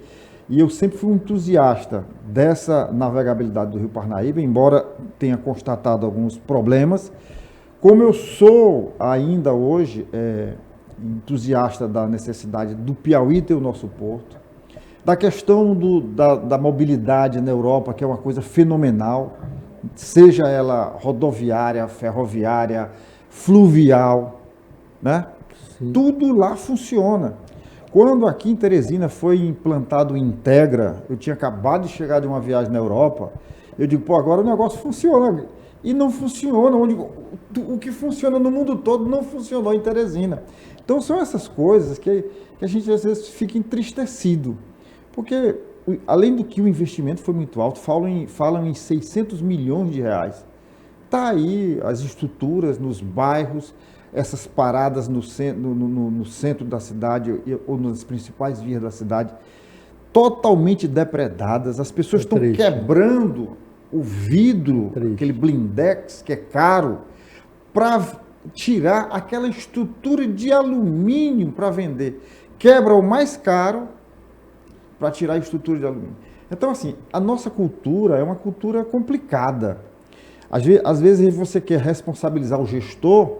e eu sempre fui um entusiasta dessa navegabilidade do Rio Parnaíba, embora tenha constatado alguns problemas. Como eu sou ainda hoje entusiasta da necessidade do Piauí ter o nosso porto, da questão da mobilidade na Europa, que é uma coisa fenomenal, seja ela rodoviária, ferroviária, fluvial, né? Tudo lá funciona. Quando aqui em Teresina foi implantado o Integra, eu tinha acabado de chegar de uma viagem na Europa, eu digo, pô, agora o negócio funciona. E não funciona. O que funciona no mundo todo não funcionou em Teresina. Então são essas coisas que a gente às vezes fica entristecido. Porque, além do que o investimento foi muito alto, falam em 600 milhões de reais. Está aí as estruturas nos bairros, essas paradas no centro da cidade ou nas principais vias da cidade, totalmente depredadas. As pessoas estão quebrando o vidro, aquele blindex que é caro, para tirar aquela estrutura de alumínio para vender. Quebra o mais caro para tirar a estrutura de alumínio. Então, assim, a nossa cultura é uma cultura complicada. Às vezes você quer responsabilizar o gestor,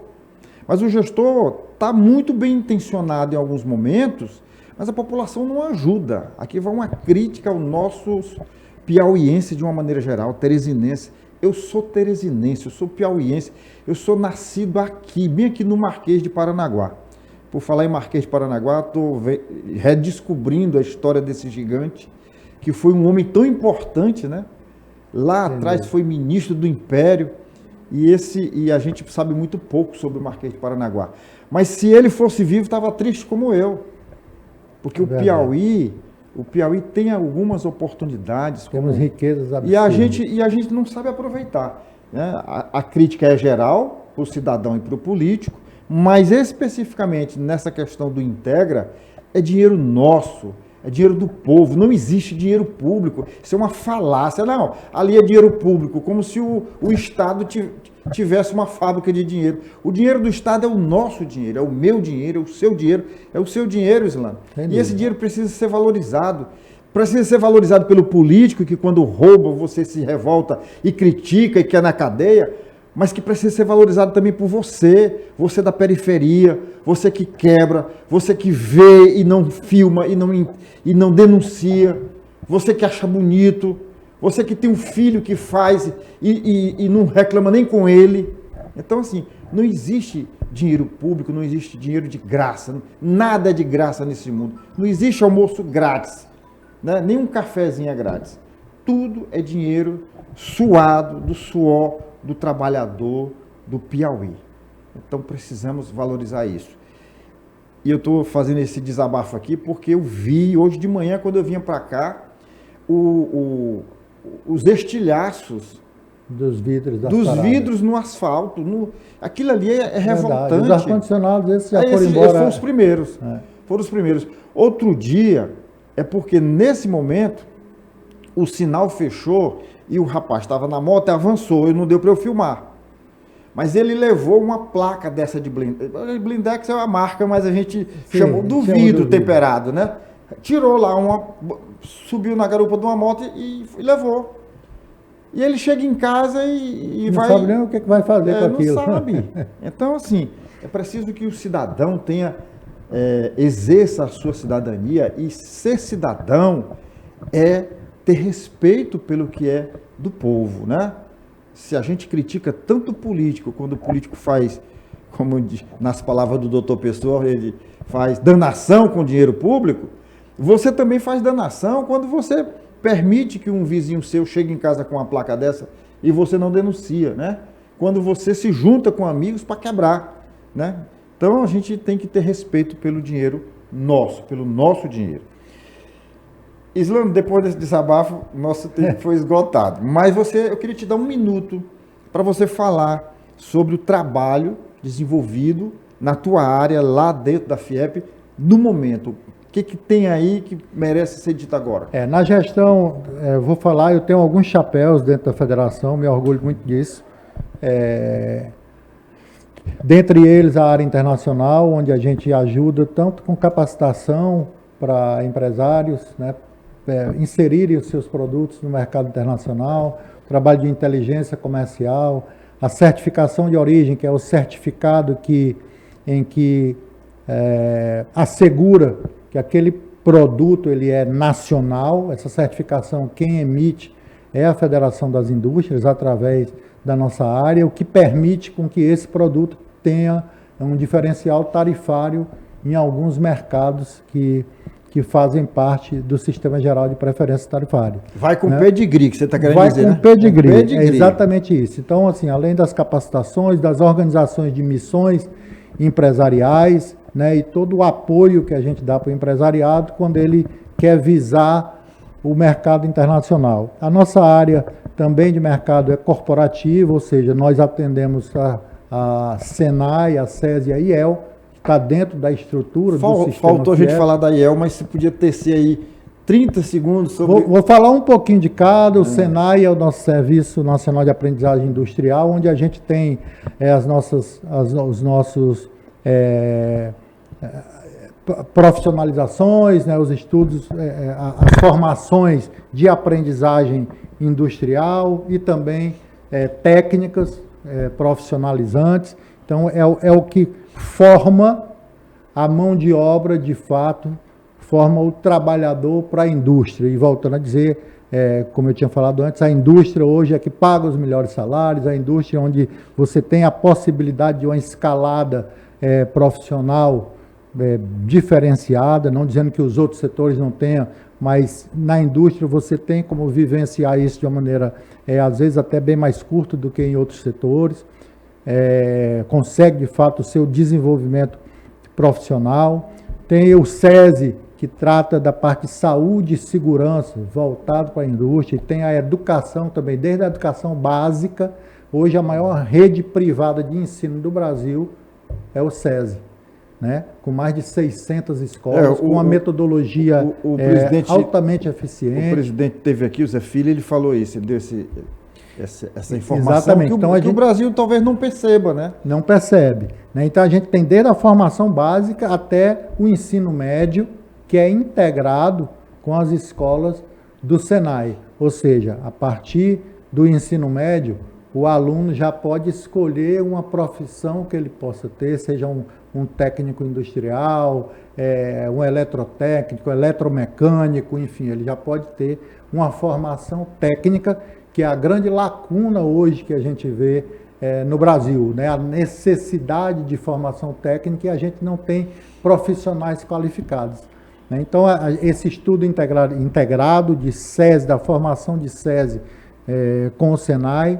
mas o gestor está muito bem intencionado em alguns momentos, mas a população não ajuda. Aqui vai uma crítica aos nossos piauienses de uma maneira geral, teresinense. Eu sou teresinense, eu sou piauiense, eu sou nascido aqui, bem aqui no Marquês de Paranaguá. Por falar em Marquês de Paranaguá, estou redescobrindo a história desse gigante, que foi um homem tão importante, né? Lá atrás foi ministro do Império, e a gente sabe muito pouco sobre o Marquês de Paranaguá. Mas se ele fosse vivo, estava triste como eu. Porque o Piauí tem algumas oportunidades. Temos riquezas absurdas. E a gente não sabe aproveitar, né? A crítica é geral, para o cidadão e para o político, mas especificamente nessa questão do Integra, é dinheiro nosso, é dinheiro do povo, não existe dinheiro público, isso é uma falácia. Não, ali é dinheiro público, como se o Estado tivesse uma fábrica de dinheiro. O dinheiro do Estado é o nosso dinheiro, é o meu dinheiro, é o seu dinheiro, Islã. E esse dinheiro precisa ser valorizado. Precisa ser valorizado pelo político, que quando rouba você se revolta e critica e quer na cadeia, mas que precisa ser valorizado também por você da periferia, você que quebra, você que vê e não filma e não denuncia, você que acha bonito, você que tem um filho que faz e não reclama nem com ele. Então, assim, não existe dinheiro público, não existe dinheiro de graça, nada é de graça nesse mundo. Não existe almoço grátis, né? Nem um cafezinho é grátis. Tudo é dinheiro suado, do suor do trabalhador do Piauí. Então precisamos valorizar isso. E eu estou fazendo esse desabafo aqui porque eu vi hoje de manhã, quando eu vinha para cá, os estilhaços dos vidros no asfalto. Aquilo ali é revoltante. Os ar-condicionados, esses já foram embora. Foram os primeiros. Foram os primeiros. Outro dia, é porque nesse momento, o sinal fechou e o rapaz estava na moto e avançou, e não deu para eu filmar. Mas ele levou uma placa dessa de blindex. Blindex é uma marca, mas a gente chamou do vidro temperado, né? Tirou lá subiu na garupa de uma moto e levou. E ele chega em casa e não vai... Não sabe nem o que vai fazer com aquilo. Não sabe. Então, assim, é preciso que o cidadão exerça a sua cidadania, e ser cidadão é ter respeito pelo que é do povo, né? Se a gente critica tanto o político, quando o político faz, como nas palavras do doutor Pessoa, ele faz danação com dinheiro público, você também faz danação quando você permite que um vizinho seu chegue em casa com uma placa dessa e você não denuncia, né? Quando você se junta com amigos para quebrar, né? Então a gente tem que ter respeito pelo dinheiro nosso, pelo nosso dinheiro. Islã, depois desse desabafo, nosso tempo foi esgotado. Mas eu queria te dar um minuto para você falar sobre o trabalho desenvolvido na tua área, lá dentro da FIEP, no momento. O que tem aí que merece ser dito agora? Na gestão, vou falar, eu tenho alguns chapéus dentro da federação, me orgulho muito disso. Dentre eles, a área internacional, onde a gente ajuda tanto com capacitação para empresários, né, inserirem os seus produtos no mercado internacional, trabalho de inteligência comercial, a certificação de origem, que é o certificado em que assegura que aquele produto ele é nacional. Essa certificação, quem emite é a Federação das Indústrias, através da nossa área, o que permite com que esse produto tenha um diferencial tarifário em alguns mercados que fazem parte do Sistema Geral de Preferência Tarifária. Vai com pedigree, que você está querendo dizer, né? Vai com pedigree, é exatamente isso. Então, assim, além das capacitações, das organizações de missões empresariais, né, e todo o apoio que a gente dá para o empresariado quando ele quer visar o mercado internacional. A nossa área também de mercado é corporativa, ou seja, nós atendemos a Senai, a SESI e a IEL, que está dentro da estrutura do sistema. Faltou a gente falar da IEL, mas você podia tecer aí 30 segundos sobre... Vou falar um pouquinho de cada. O Senai é o nosso Serviço Nacional de Aprendizagem Industrial, onde a gente tem os nossos profissionalizações, né, os estudos, as formações de aprendizagem industrial e também técnicas profissionalizantes. Então, é o que forma a mão de obra, de fato, forma o trabalhador para a indústria. E voltando a dizer, como eu tinha falado antes, a indústria hoje é que paga os melhores salários, a indústria onde você tem a possibilidade de uma escalada profissional diferenciada, não dizendo que os outros setores não tenham, mas na indústria você tem como vivenciar isso de uma maneira, às vezes até bem mais curta do que em outros setores, consegue de fato o seu desenvolvimento profissional. Tem o SESI, que trata da parte de saúde e segurança, voltado para a indústria, e tem a educação também, desde a educação básica. Hoje a maior rede privada de ensino do Brasil é o SESI, né? Com mais de 600 escolas, com uma metodologia altamente eficiente. O presidente teve aqui, o Zé Filho, ele falou isso, ele deu essa informação. Exatamente. Que o Brasil talvez não perceba, né? Não percebe, né? Então a gente tem desde a formação básica até o ensino médio, que é integrado com as escolas do Senai. Ou seja, a partir do ensino médio, o aluno já pode escolher uma profissão que ele possa ter, seja um técnico industrial, um eletrotécnico, eletromecânico, enfim, ele já pode ter uma formação técnica, que é a grande lacuna hoje que a gente vê no Brasil, né? A necessidade de formação técnica, e a gente não tem profissionais qualificados. Então, esse estudo integrado de SESI, da formação de SESI com o Senai,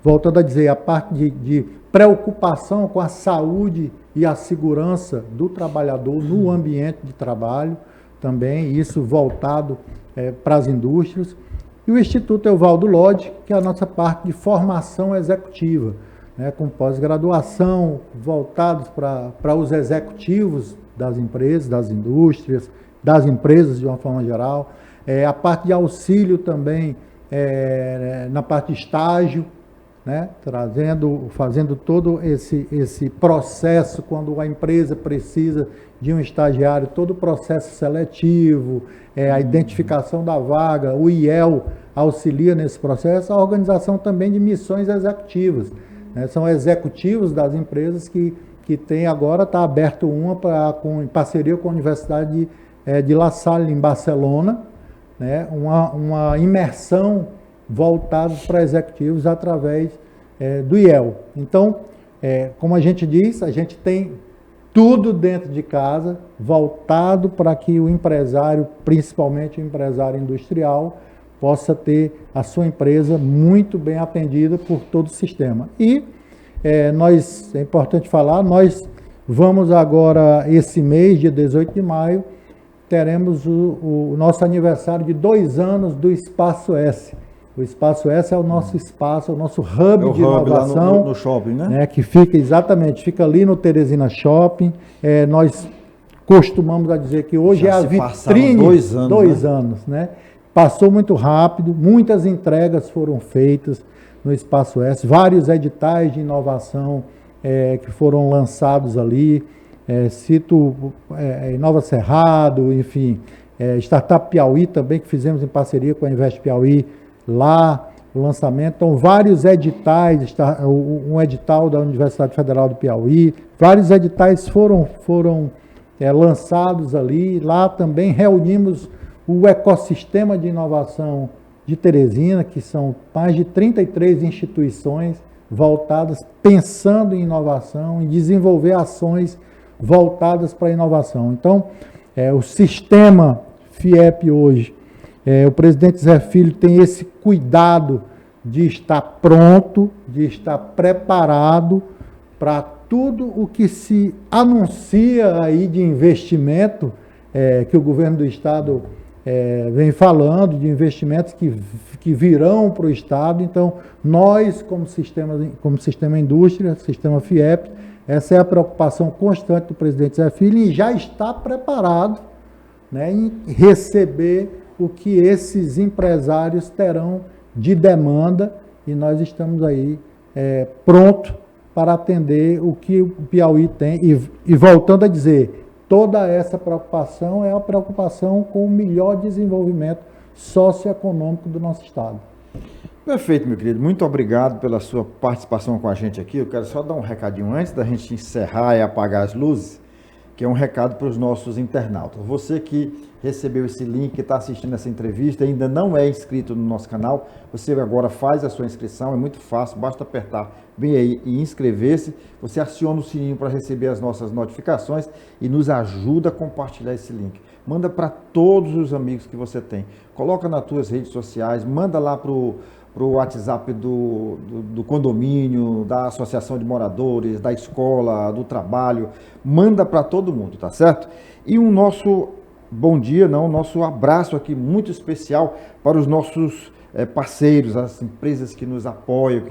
voltando a dizer, a parte de preocupação com a saúde e a segurança do trabalhador no ambiente de trabalho, também isso voltado para as indústrias. E o Instituto Evaldo Lodge, que é a nossa parte de formação executiva, né, com pós-graduação voltados para os executivos das empresas, das indústrias, das empresas de uma forma geral. A parte de auxílio também na parte de estágio, né, fazendo todo esse processo, quando a empresa precisa de um estagiário, todo o processo seletivo, a identificação da vaga, o IEL auxilia nesse processo, a organização também de missões executivas, né, são executivos das empresas que tem agora, está aberto em parceria com a Universidade de La Salle, em Barcelona, né, uma imersão voltada para executivos através do IEL. Então, como a gente diz, a gente tem tudo dentro de casa, voltado para que o empresário, principalmente o empresário industrial, possa ter a sua empresa muito bem atendida por todo o sistema. E é importante falar, nós Vamos agora, esse mês, dia 18 de maio, teremos o nosso aniversário de 2 anos do Espaço S. O Espaço S é o nosso espaço, é o nosso hub de inovação. Lá no shopping, né? Que fica ali no Teresina Shopping. Nós costumamos dizer que hoje é a vitrine. 2 anos. 2 anos, né? Passou muito rápido, muitas entregas foram feitas no Espaço S, vários editais de inovação que foram lançados ali. Cito Inova Cerrado, enfim, Startup Piauí também, que fizemos em parceria com a Invest Piauí, lá o lançamento. Então, vários editais, um edital da Universidade Federal do Piauí, vários editais foram lançados ali. Lá também reunimos o ecossistema de inovação de Teresina, que são mais de 33 instituições voltadas, pensando em inovação, em desenvolver ações voltadas para a inovação. Então, o sistema FIEP hoje, o presidente Zé Filho tem esse cuidado de estar pronto, de estar preparado para tudo o que se anuncia aí de investimento, que o governo do Estado vem falando, de investimentos que virão para o Estado. Então, nós, como sistema indústria, sistema FIEP, essa é a preocupação constante do presidente Zé Filho, e já está preparado, né, em receber o que esses empresários terão de demanda, e nós estamos aí pronto para atender o que o Piauí tem. E voltando a dizer, toda essa preocupação é a preocupação com o melhor desenvolvimento socioeconômico do nosso Estado. Perfeito, meu querido. Muito obrigado pela sua participação com a gente aqui. Eu quero só dar um recadinho antes da gente encerrar e apagar as luzes, que é um recado para os nossos internautas. Você que recebeu esse link, que está assistindo essa entrevista, ainda não é inscrito no nosso canal, você agora faz a sua inscrição, é muito fácil, basta apertar bem aí e inscrever-se. Você aciona o sininho para receber as nossas notificações e nos ajuda a compartilhar esse link. Manda para todos os amigos que você tem. Coloca nas tuas redes sociais, manda lá para o WhatsApp do condomínio, da associação de moradores, da escola, do trabalho. Manda para todo mundo, tá certo? E o nosso nosso abraço aqui muito especial para os nossos parceiros, as empresas que nos apoiam,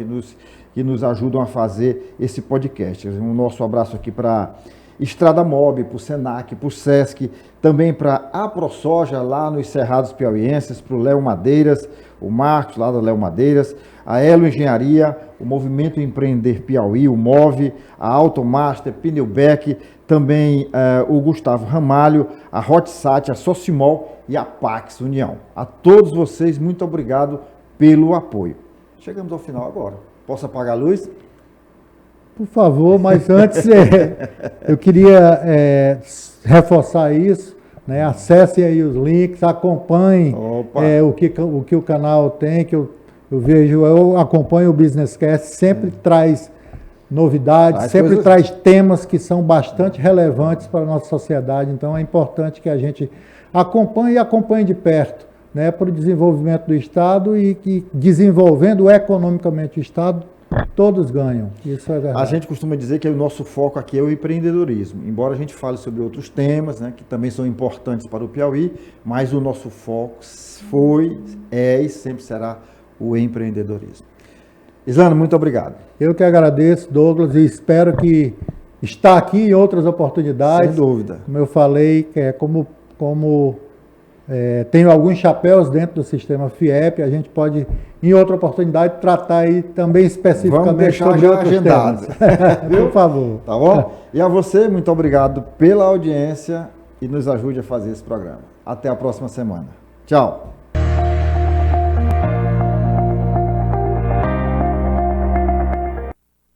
que nos ajudam a fazer esse podcast. Um nosso abraço aqui para Estrada Mob, para o Senac, para o Sesc, também para a ProSoja, lá nos Cerrados Piauienses, para o Léo Madeiras, o Marcos, lá da Léo Madeiras, a Elo Engenharia, o Movimento Empreender Piauí, o MOVE, a Automaster, Pneubec, também o Gustavo Ramalho, a Hotsat, a Socimol e a Pax União. A todos vocês, muito obrigado pelo apoio. Chegamos ao final agora. Posso apagar a luz? Por favor, mas antes eu queria reforçar isso, né? Acessem aí os links, acompanhem o que o canal tem, que eu acompanho o Businesscast, sempre traz novidades, sempre traz temas que são bastante relevantes para a nossa sociedade. Então é importante que a gente acompanhe de perto, né, para o desenvolvimento do Estado, e que, desenvolvendo economicamente o Estado, todos ganham. Isso é verdade. A gente costuma dizer que o nosso foco aqui é o empreendedorismo. Embora a gente fale sobre outros temas, né, que também são importantes para o Piauí, mas o nosso foco é e sempre será o empreendedorismo. Islano, muito obrigado. Eu que agradeço, Douglas, e espero que estar aqui em outras oportunidades. Sem dúvida. Como eu falei, tenho alguns chapéus dentro do sistema FIEP, a gente pode, em outra oportunidade, tratar aí também especificamente sobre outros temas. Por favor. Tá bom? E a você, muito obrigado pela audiência e nos ajude a fazer esse programa. Até a próxima semana. Tchau.